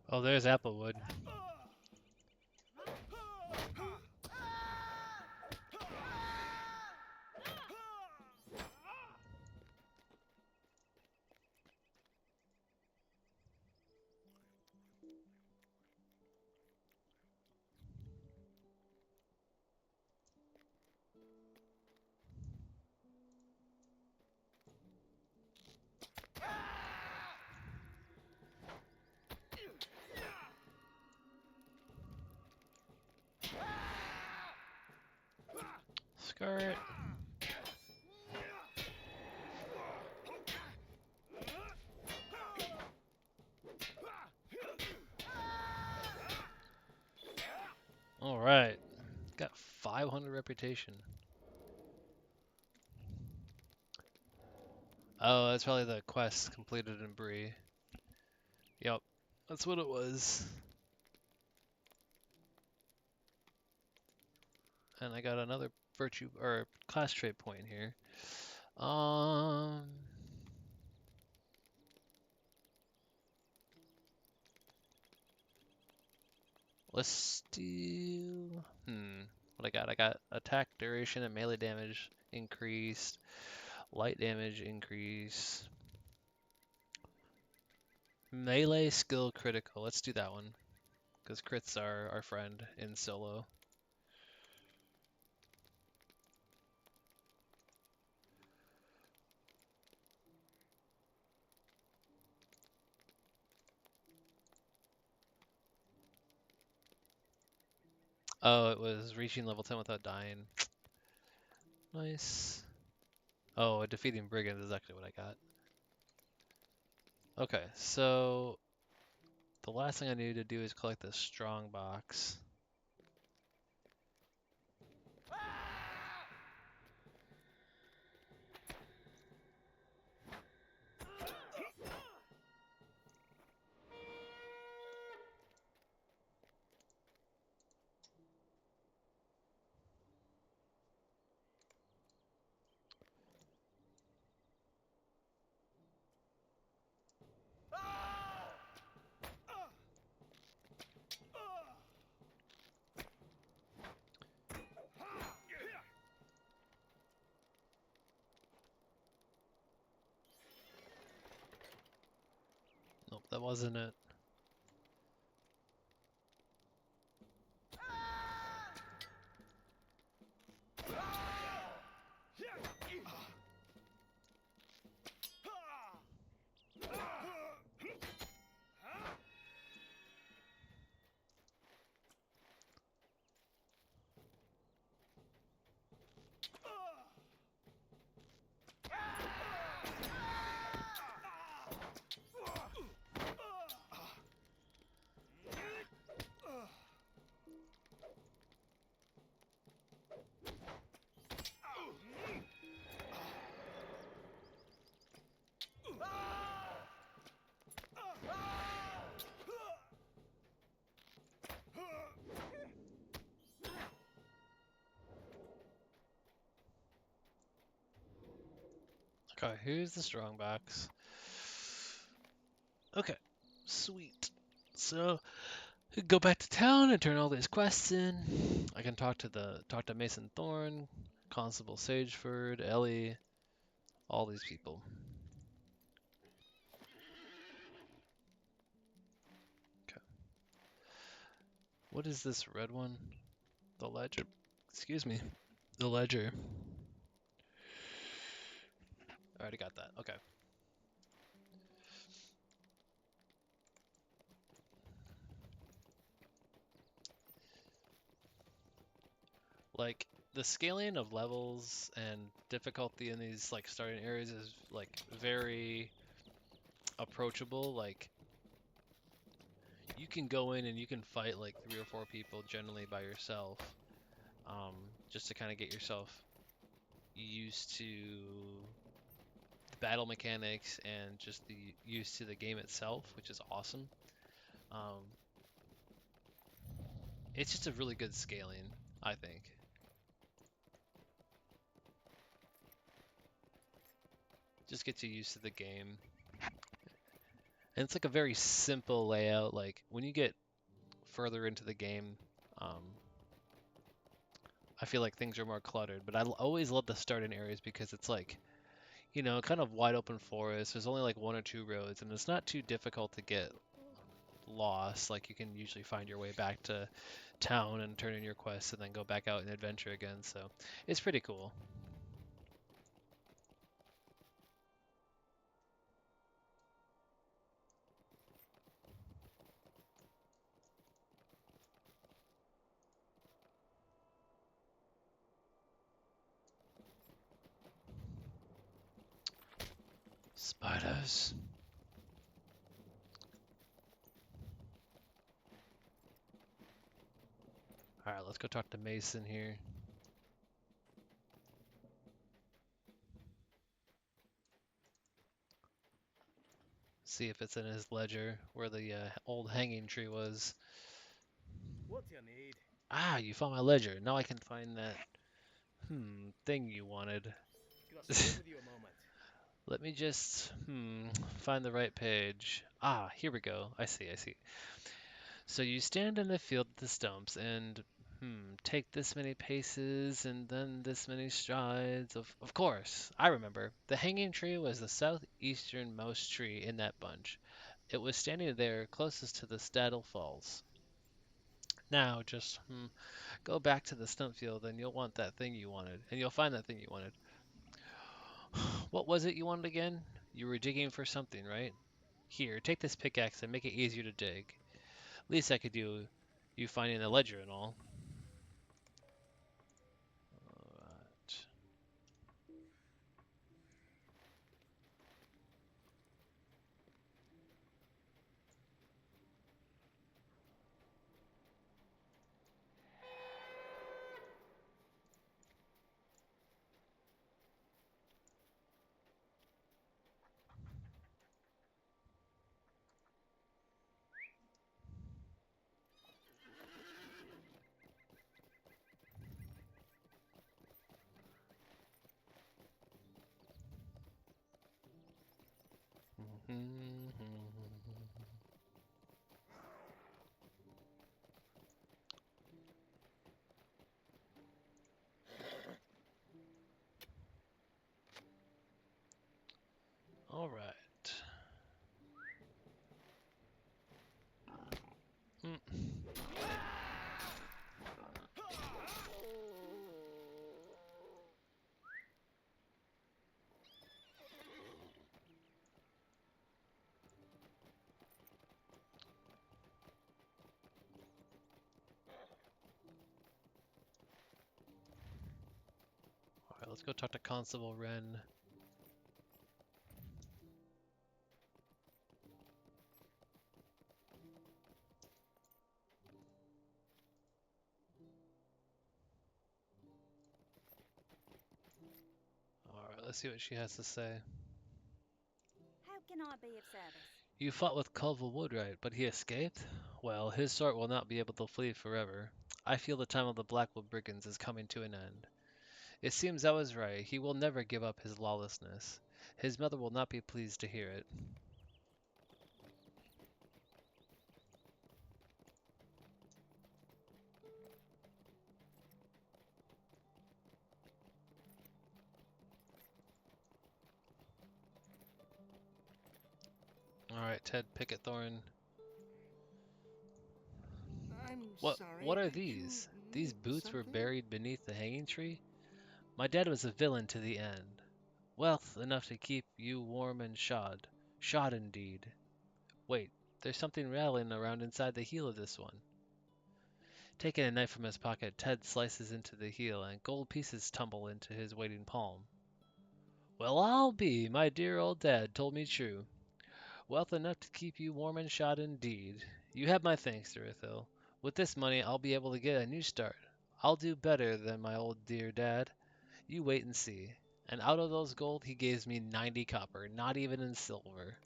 Oh, there's Applewood. Skirt. All right. Got 500 reputation. Oh, that's probably the quest completed in Bree. Yep, that's what it was. And I got another virtue or class trait point here. Let's do what I got? I got attack duration and melee damage increased, light damage increase, melee skill critical. Let's do that one because crits are our friend in solo. Oh, it was reaching level 10 without dying. Nice. Oh, defeating Brigands is actually what I got. Okay, so the last thing I need to do is collect this strong box. Nope, that wasn't it. Alright, here's the strong box. Okay, sweet. So go back to town and turn all these quests in. I can talk to Mason Thorne, Constable Sageford, Ellie, all these people. Okay. What is this red one? The ledger. Excuse me. The ledger. I already got that. Okay. Like the scaling of levels and difficulty in these like starting areas is like very approachable. Like you can go in and you can fight like 3 or 4 people generally by yourself, just to kind of get yourself used to the battle mechanics and just the used to the game itself, which is awesome. Um, it's just a really good scaling, I think. Just gets you used to the game. And it's like a very simple layout. Like when you get further into the game, um, I feel like things are more cluttered. But I always love the starting areas because it's like, kind of wide open forest. There's only like 1 or 2 roads, and it's not too difficult to get lost. Like you can usually find your way back to town and turn in your quests and then go back out and adventure again. So it's pretty cool. Spiders. Alright, let's go talk to Mason here. See if it's in his ledger where the old hanging tree was. What's your need? Ah, you found my ledger. Now I can find that thing you wanted. Can I speak with you a moment? Let me just find the right page. Ah, here we go. I see. So you stand in the field with the stumps and take this many paces and then this many strides. Of course, I remember. The hanging tree was the southeasternmost tree in that bunch. It was standing there closest to the Staddle Falls. Now just go back to the stump field and you'll want that thing you wanted, and you'll find that thing you wanted. What was it you wanted again? You were digging for something, right? Here, take this pickaxe and make it easier to dig. Least I could do, you finding the ledger and all. Alright. Alright. Alright, let's go talk to Constable Wren. Alright, let's see what she has to say. How can I be of service? You fought with Culver Woodright, but he escaped? Well, his sort will not be able to flee forever. I feel the time of the Blackwood Brigands is coming to an end. It seems I was right. He will never give up his lawlessness. His mother will not be pleased to hear it. Alright, Ted Picketthorne. I'm What sorry. are Did you these? These need boots were something? buried beneath the hanging tree? My dad was a villain to the end. Wealth enough to keep you warm and shod. Shod indeed. Wait, there's something rattling around inside the heel of this one. Taking a knife from his pocket, Ted slices into the heel, and gold pieces tumble into his waiting palm. Well, I'll be! My dear old dad told me true. Wealth enough to keep you warm and shod indeed. You have my thanks, Dorithill. With this money, I'll be able to get a new start. I'll do better than my old dear dad. You wait and see. And out of those gold, he gives me 90 copper, not even in silver.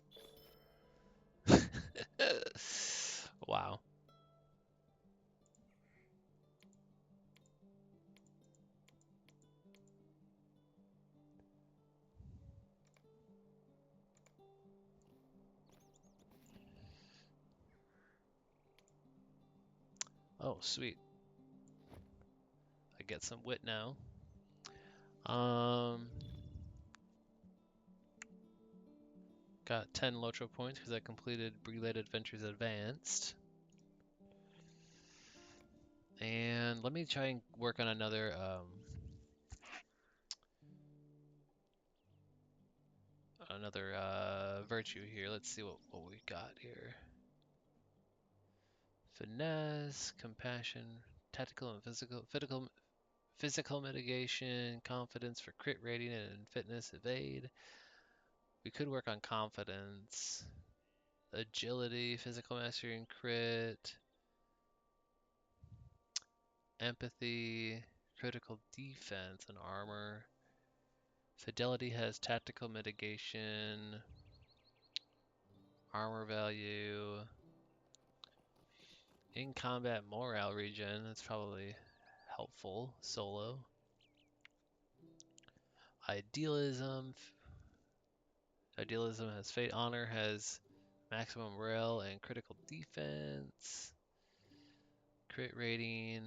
Wow. Oh, sweet. I get some wit now. Um, got 10 LOTRO points because I completed Brigand Adventures Advanced. And let me try and work on another virtue here. Let's see what we got here. Finesse, compassion, tactical and physical mitigation, confidence for crit rating, and fitness evade. We could work on confidence, agility, physical mastery and crit, empathy, critical defense and armor. Fidelity has tactical mitigation, armor value, in combat morale regen. That's probably helpful solo. Idealism. Idealism has fate. Honor has maximum morale and critical defense. Crit rating.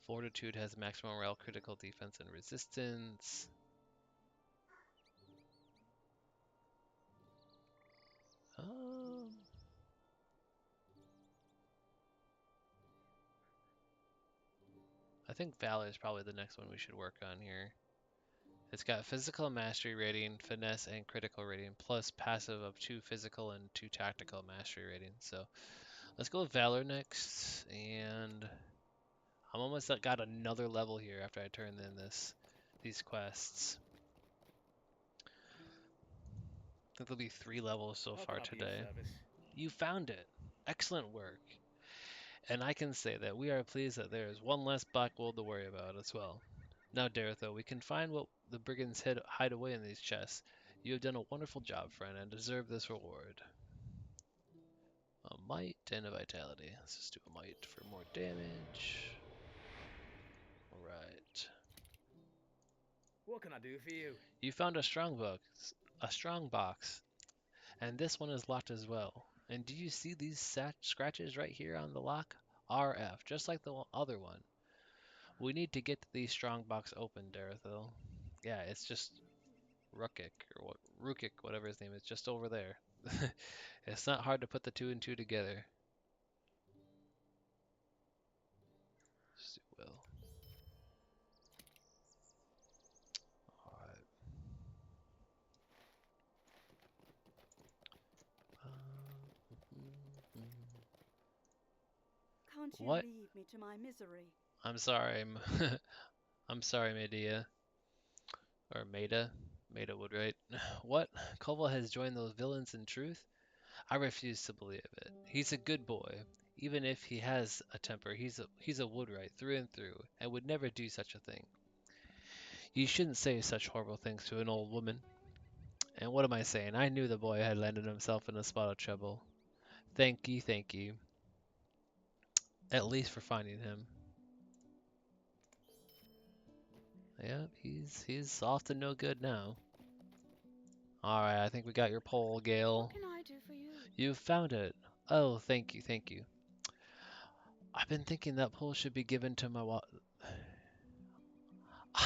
Fortitude has maximum morale, critical defense, and resistance. I think Valor is probably the next one we should work on here. It's got physical mastery rating, finesse, and critical rating, plus passive of 2 physical and 2 tactical mastery rating. So let's go with Valor next, and I'm almost got another level here after I turn in these quests. I think there'll be 3 levels so How far can I be of today. service? You found it. Excellent work. And I can say that we are pleased that there is one less black gold to worry about as well. Now, Daretho, we can find what the brigands hide away in these chests. You have done a wonderful job, friend, and deserve this reward. A might and a vitality. Let's just do a might for more damage. Alright. What can I do for you? You found a strong box, and this one is locked as well. And do you see these scratches right here on the lock? RF, just like the other one. We need to get the strong box open, Darethil. Yeah, it's just Rukik, or what, Rukik, whatever his name is, just over there. It's not hard to put the 2 and 2 together. Just do well. Alright. Can't you What? leave me to my misery? I'm sorry. I'm sorry, Medea. Or Maida. Maida would write. What? Koval has joined those villains in truth? I refuse to believe it. He's a good boy. Even if he has a temper, he's a Woodwright through and through, and would never do such a thing. You shouldn't say such horrible things to an old woman. And what am I saying? I knew the boy had landed himself in a spot of trouble. Thank you. At least for finding him. Yep, he's off to no good now. Alright, I think we got your pole, Gale. What can I do for you? You found it. Oh, thank you, thank you. I've been thinking that pole should be given to my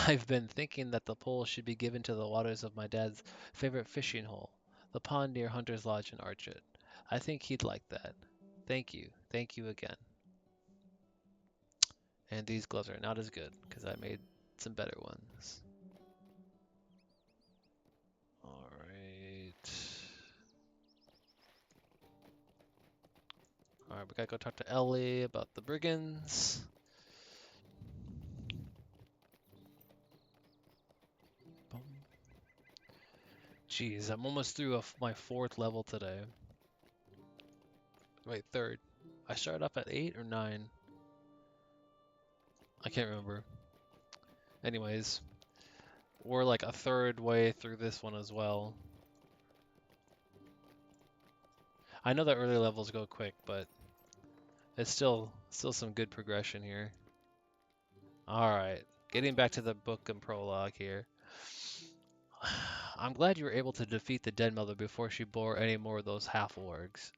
I've been thinking that the pole should be given to the waters of my dad's favorite fishing hole, the pond near Hunter's Lodge in Archet. I think he'd like that. Thank you. Thank you again. And these gloves are not as good, because I made some better ones. Alright. Alright, we gotta go talk to Ellie about the Brigands. Boom. Jeez, I'm almost through my 4th level today. Wait, 3rd. I started off at 8 or 9? I can't remember. Anyways, we're like a 3rd way through this one as well. I know that early levels go quick, but it's still some good progression here. Alright, getting back to the book and prologue here. I'm glad you were able to defeat the Dead Mother before she bore any more of those half-wargs.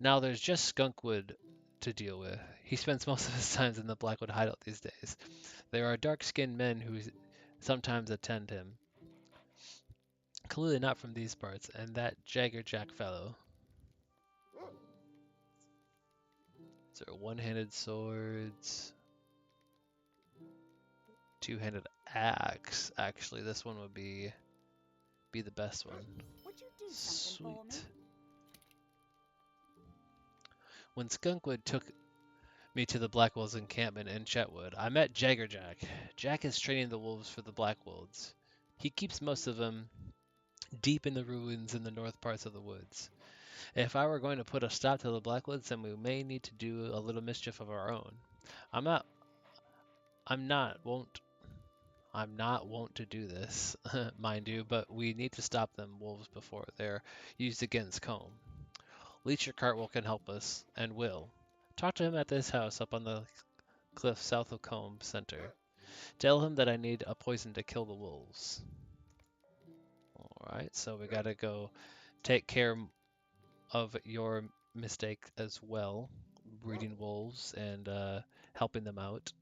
Now there's just Skunkwood to deal with. He spends most of his time in the Blackwood hideout these days. There are dark-skinned men who sometimes attend him. Clearly not from these parts, and that Jagger Jack fellow. Is there one-handed swords? Two-handed axe. Actually, this one would be the best one. Would you do something for me? Sweet. When Skunkwood took me to the Black Wolves encampment in Chetwood, I met Jagger Jack. Jack is training the wolves for the Black Wolves. He keeps most of them deep in the ruins in the north parts of the woods. If I were going to put a stop to the Blackwoods, then we may need to do a little mischief of our own. I'm not wont to do this, mind you, but we need to stop them wolves before they're used against Combe. Leecher Cartwell can help us, and will. Talk to him at this house up on the cliff south of Combe Center. Tell him that I need a poison to kill the wolves. Alright, so we gotta go take care of your mistake as well, breeding wolves and helping them out.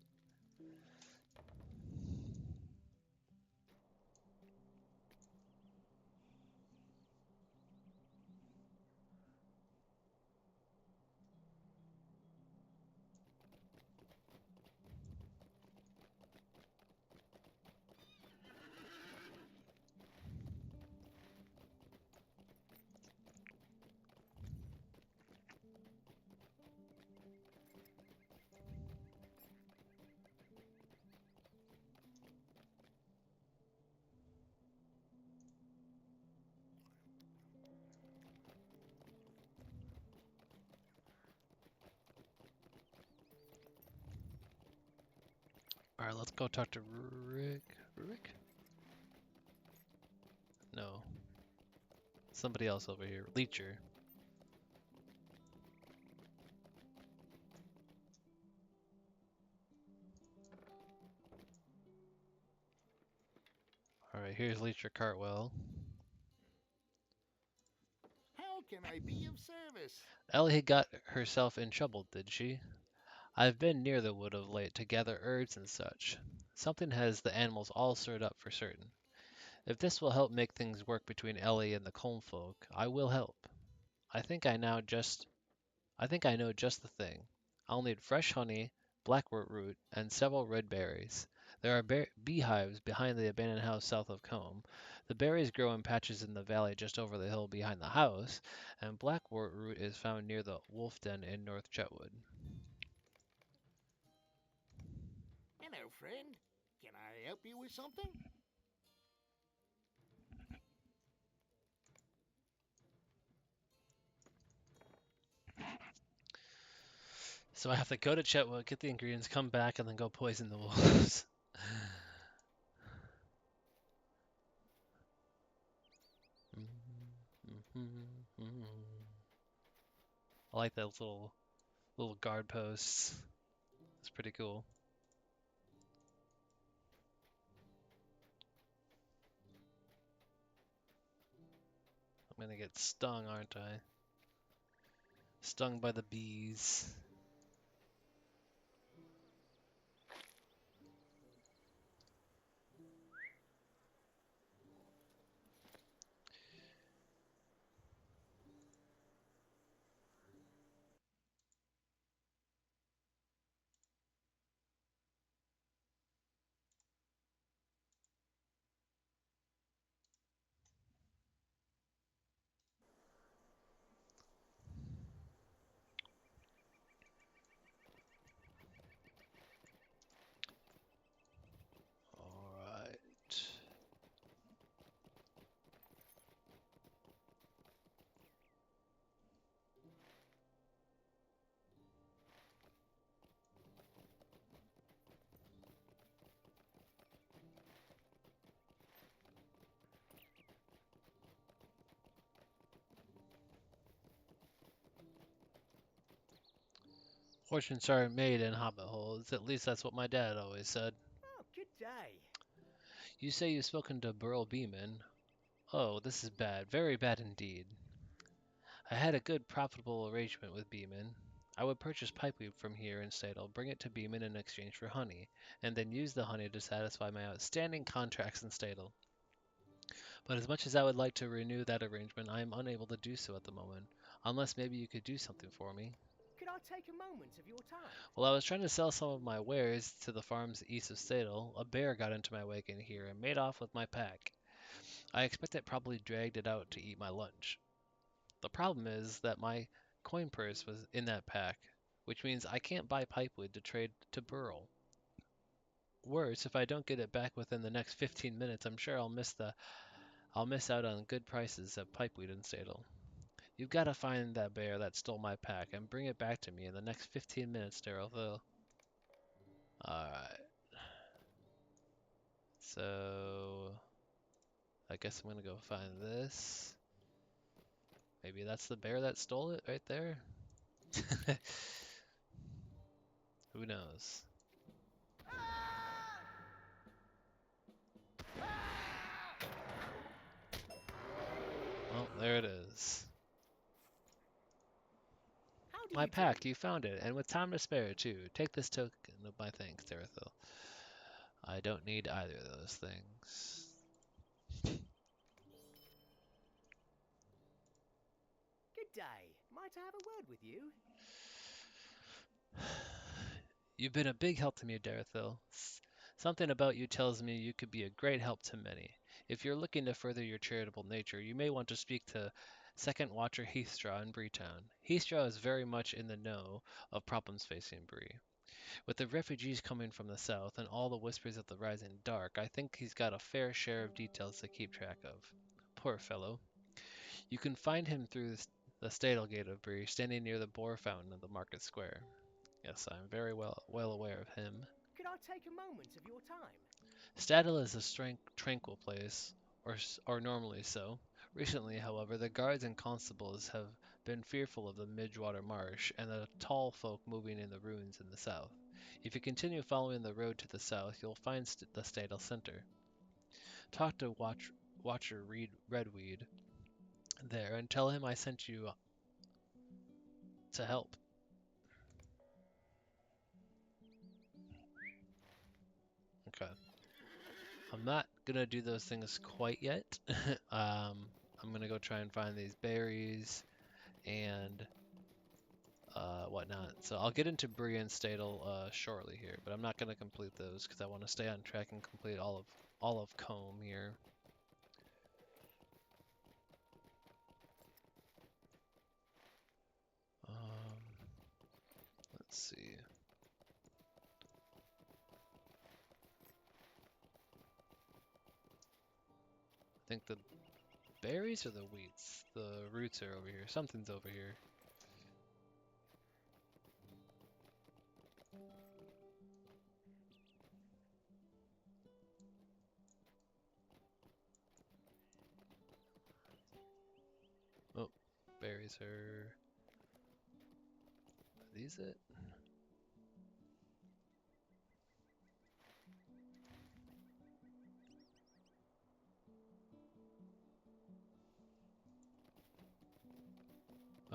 Alright, let's go talk to Rick. Rick? No. Somebody else over here. Leecher. Alright, here's Leecher Cartwell. How can I be of service? Ellie got herself in trouble, did she? I've been near the wood of late to gather herbs and such. Something has the animals all stirred up for certain. If this will help make things work between Ellie and the Combe folk, I will help. I think I know just the thing. I'll need fresh honey, blackwort root, and several red berries. There are beehives behind the abandoned house south of Combe. The berries grow in patches in the valley just over the hill behind the house, and blackwort root is found near the wolf den in North Chetwood. Hello, friend. Can I help you with something? So I have to go to Chetwood, get the ingredients, come back, and then go poison the wolves. I like those little guard posts. It's pretty cool. I'm gonna get stung, aren't I? Stung by the bees. Alright. Fortunes aren't made in hobbit holes. At least that's what my dad always said. Oh, good day. You say you've spoken to Burl Beeman. Oh, this is bad. Very bad indeed. I had a good, profitable arrangement with Beeman. I would purchase pipeweed from here in Stadel, bring it to Beeman in exchange for honey, and then use the honey to satisfy my outstanding contracts in Stadel. But as much as I would like to renew that arrangement, I am unable to do so at the moment, unless maybe you could do something for me. Could I take a moment of your time? While I was trying to sell some of my wares to the farms east of Stadel, a bear got into my wagon here and made off with my pack. I expect it probably dragged it out to eat my lunch. The problem is that my coin purse was in that pack, which means I can't buy pipewood to trade to Burl. Worse, if I don't get it back within the next 15 minutes, I'm sure I'll miss out on good prices of pipeweed in Stadel. You've got to find that bear that stole my pack and bring it back to me in the next 15 minutes, Darylville. Alright. So I guess I'm gonna go find this. Maybe that's the bear that stole it right there? Who knows? Well, there it is. How do My you pack, do? you found it, and with time to spare too. Take this token of my thanks, Darethil. I don't need either of those things. Good day. Might I have a word with you? You've been a big help to me, Darethil. Something about you tells me you could be a great help to many. If you're looking to further your charitable nature, you may want to speak to Second Watcher Heathstraw in Breetown. Heathstraw is very much in the know of problems facing Bree. With the refugees coming from the south and all the whispers of the rising dark, I think he's got a fair share of details to keep track of. Poor fellow. You can find him through the Stadel Gate of Bree, standing near the boar fountain of the market square. Yes, I am very well aware of him. Could I take a moment of your time? Stadel is a tranquil place, or normally so. Recently, however, the guards and constables have been fearful of the Midgewater Marsh and the tall folk moving in the ruins in the south. If you continue following the road to the south, you'll find the Stadel Center. Talk to Watcher Redweed there and tell him I sent you to help. Okay. I'm not gonna do those things quite yet. I'm gonna go try and find these berries and whatnot. So I'll get into Bree and Stadel shortly here, but I'm not gonna complete those because I want to stay on track and complete all of Combe here. Let's see. I think the berries or the wheats? The roots are over here. Something's over here. Oh, berries are these it?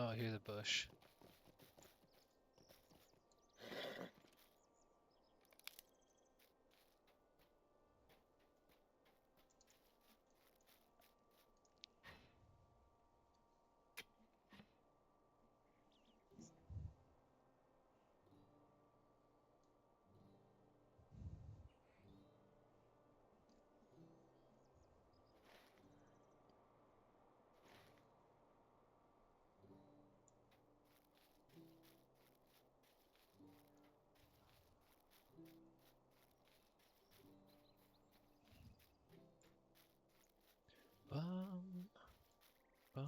Oh, I hear the bush. Bum, bum.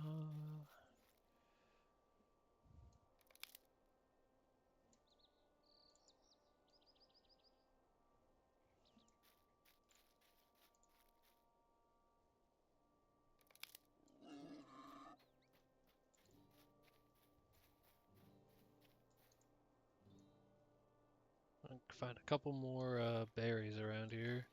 I can find a couple more berries around here.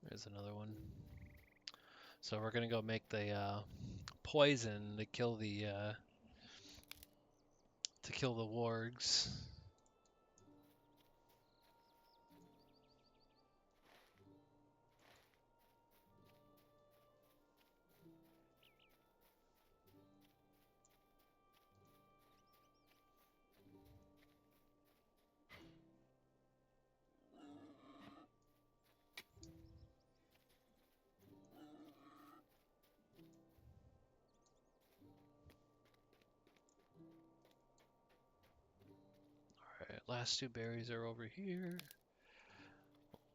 There's another one. So we're gonna go make the poison to kill the wargs. Alright, last two berries are over here.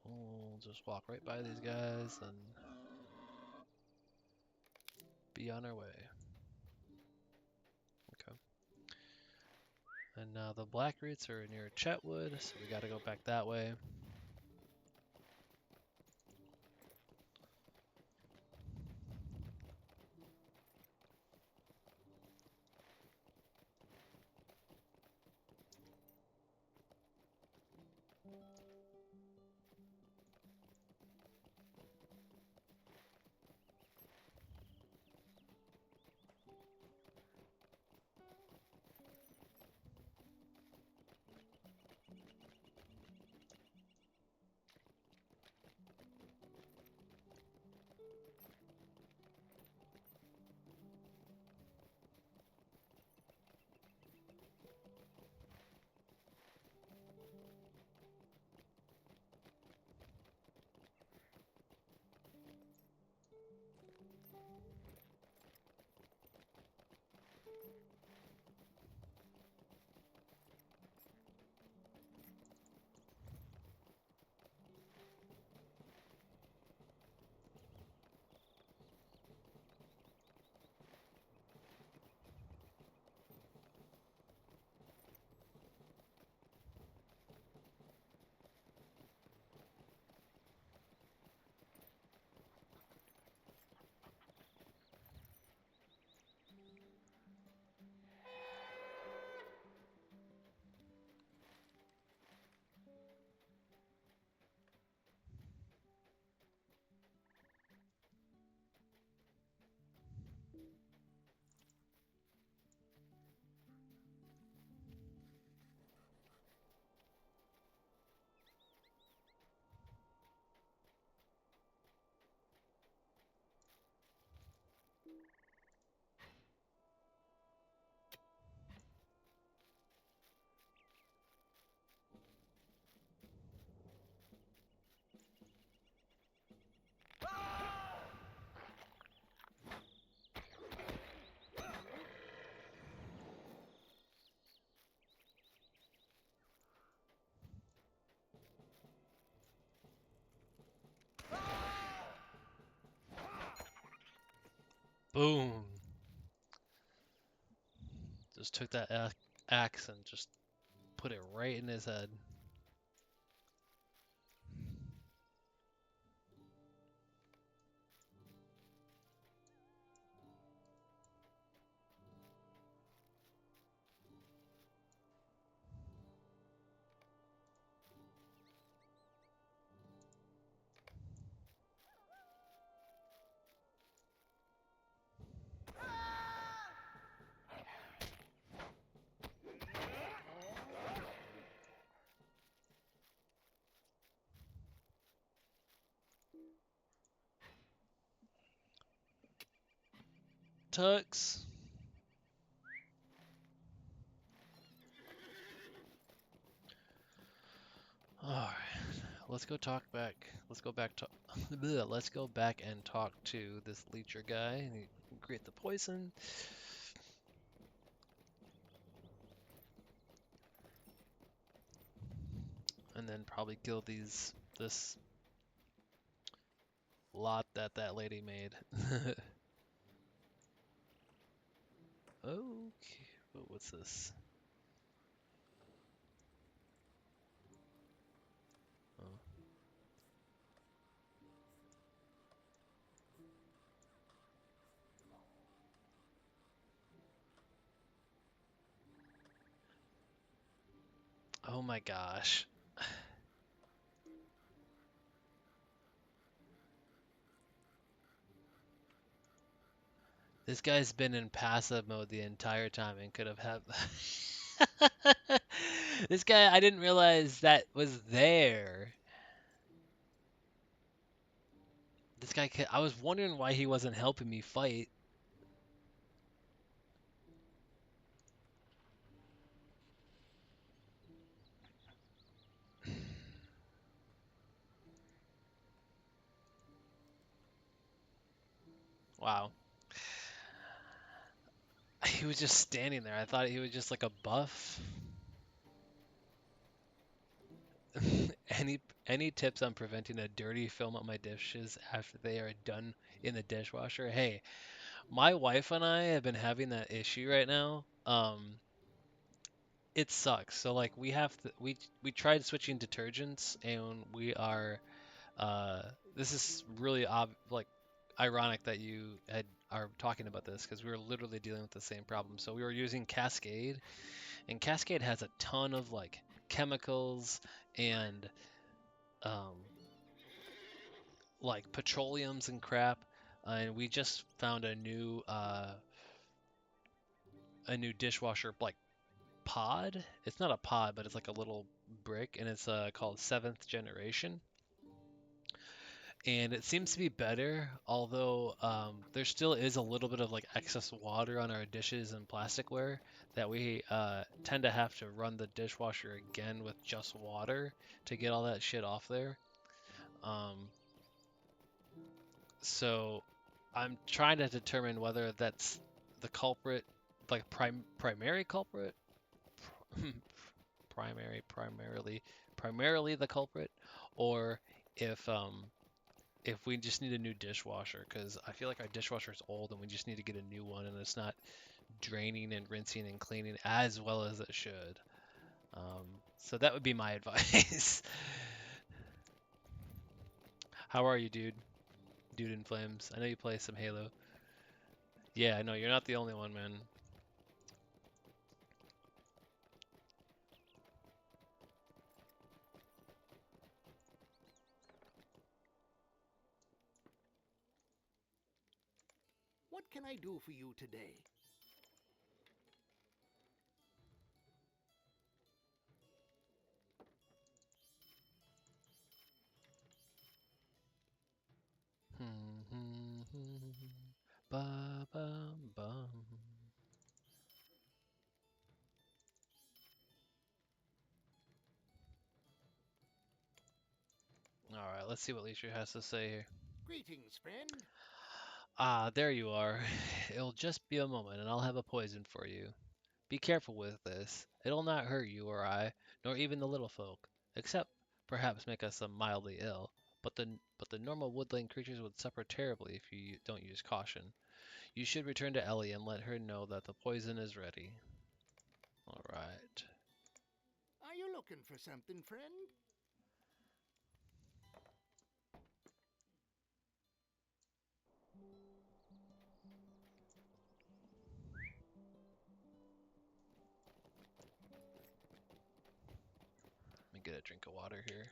We'll just walk right by these guys and be on our way. Okay. And now the black roots are near Chetwood, so we gotta go back that way. Boom! Just took that axe and just put it right in his head. Tux. Alright, let's go talk back. Let's go back to let's go back and talk to this leecher guy and create the poison. And then probably kill this lot that lady made. Okay, what's this? Oh. Oh my gosh. This guy's been in passive mode the entire time and could have had. This guy, I didn't realize that was there. This guy, I was wondering why he wasn't helping me fight. Wow. He was just standing there. I thought he was just like a buff. Any tips on preventing a dirty film on my dishes after they are done in the dishwasher? Hey, my wife and I have been having that issue right now. It sucks. So like we have to, we tried switching detergents and we are this is really like ironic that you are talking about this because we were literally dealing with the same problem. So we were using Cascade, and Cascade has a ton of like chemicals and um, like petroleums and crap. And we just found a new dishwasher like pod. It's not a pod, but it's like a little brick, and it's called seventh generation. And it seems to be better, although there still is a little bit of like excess water on our dishes and plasticware that we tend to have to run the dishwasher again with just water to get all that shit off there. Um, so I'm trying to determine whether that's the culprit, like primary culprit, primarily the culprit, or if we just need a new dishwasher, because I feel like our dishwasher is old and we just need to get a new one and it's not draining and rinsing and cleaning as well as it should. So that would be my advice. How are you, dude? Dude in Flames. I know you play some Halo. Yeah, I know you're not the only one, man. What can I do for you today? Ba bum bum. All right, let's see what Leisure has to say here. Greetings, friend. Ah, there you are. It'll just be a moment and I'll have a poison for you. Be careful with this. It'll not hurt you or I, nor even the little folk, except perhaps make us mildly ill. But the normal woodland creatures would suffer terribly if you don't use caution. You should return to Ellie and let her know that the poison is ready. All right. Are you looking for something, friend? Let me get a drink of water here.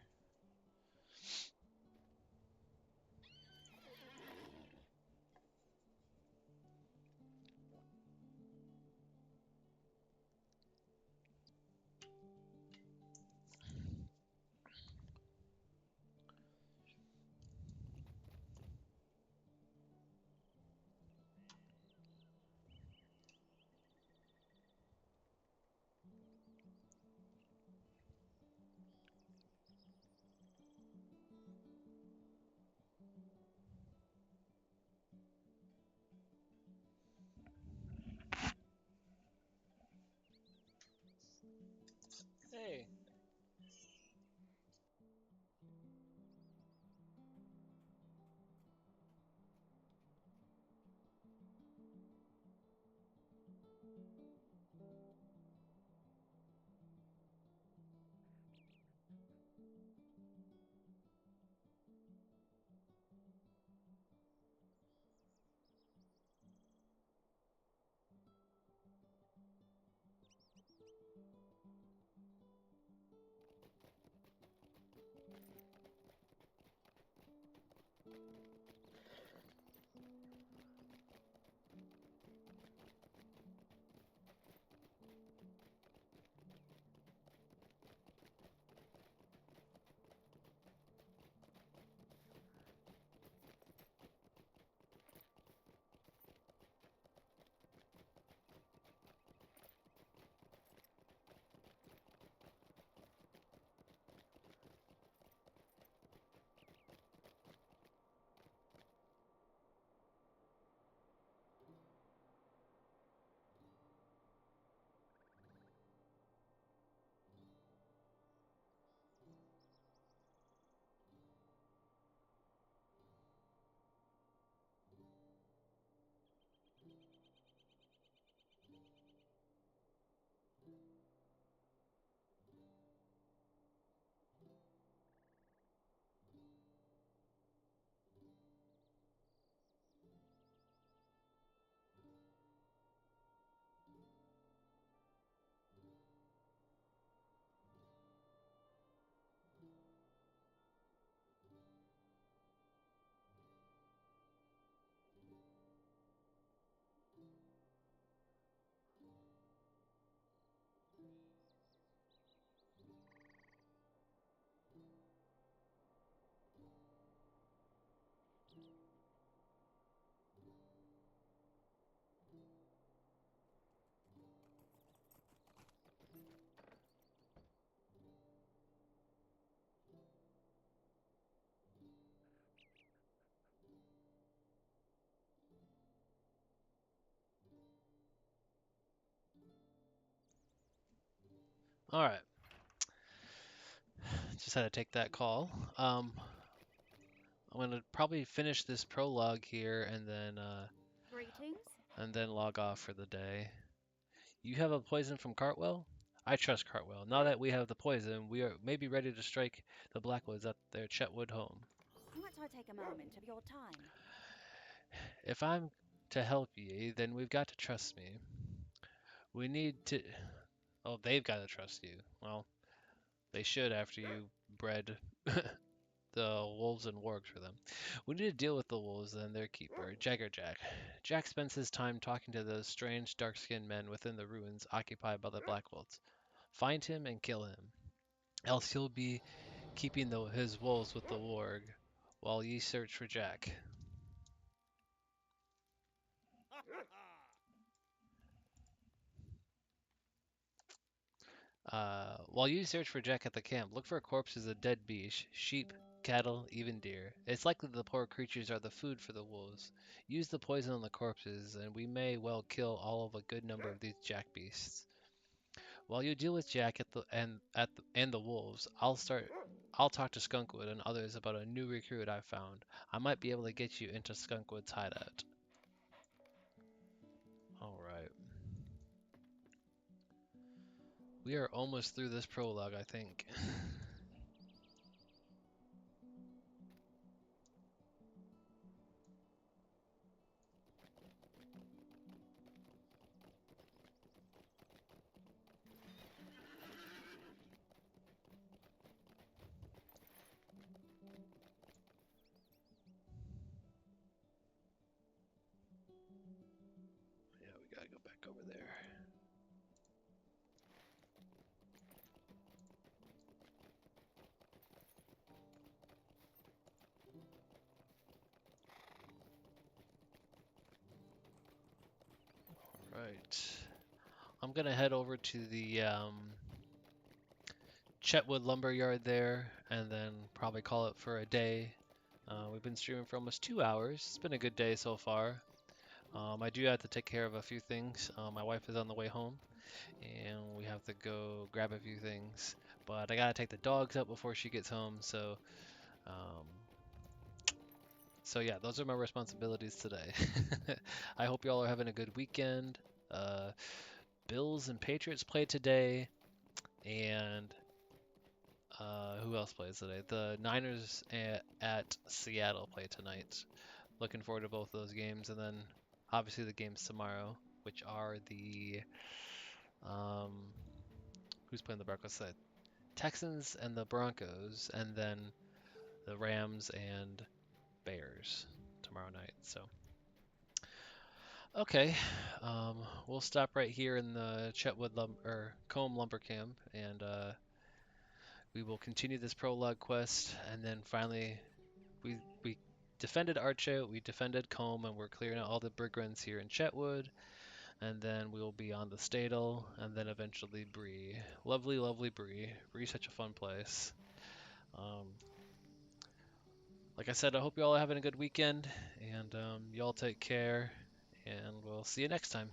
All right. Just had to take that call. I'm gonna probably finish this prologue here Greetings. and then log off for the day. You have a poison from Cartwell? I trust Cartwell. Now that we have the poison, we are maybe ready to strike the Blackwoods at their Chetwood home. Might I take a moment of your time? If I'm to help ye, then we've got to trust me. We need to. Oh, they've got to trust you. Well, they should after you bred the wolves and wargs for them. We need to deal with the wolves and their keeper, Jagger Jack. Jack spends his time talking to those strange dark-skinned men within the ruins occupied by the Blackwolves. Find him and kill him, else he'll be keeping his wolves with the warg while ye search for Jack. While you search for Jack at the camp, look for corpses of dead beasts, sheep, cattle, even deer. It's likely the poor creatures are the food for the wolves. Use the poison on the corpses, and we may well kill all of a good number of these jack beasts. While you deal with Jack and the wolves, I'll talk to Skunkwood and others about a new recruit I've found. I might be able to get you into Skunkwood's hideout. Alright. We are almost through this prologue, I think. Yeah, we gotta go back over there. Right. I'm gonna head over to the Chetwood lumber yard there, and then probably call it for a day. We've been streaming for almost 2 hours. It's been a good day so far. I do have to take care of a few things. My wife is on the way home, and we have to go grab a few things. But I gotta take the dogs out before she gets home, um, so yeah, those are my responsibilities today. I hope y'all are having a good weekend. Uh, Bills and Patriots play today, and who else plays today? The Niners at Seattle play tonight. Looking forward to both those games, and then obviously the games tomorrow, which are the um, who's playing the Broncos side? Texans and the Broncos, and then the Rams and Bears tomorrow night. So okay, we'll stop right here in the Combe lumber camp, and we will continue this prologue quest, and then finally we defended Arche, we defended Combe, and we're clearing out all the Brigands here in Chetwood, and then we will be on the Stadel, and then eventually Bree. Lovely, lovely Bree. Bree's such a fun place. Um, like I said, I hope you all are having a good weekend, and y'all take care, and we'll see you next time.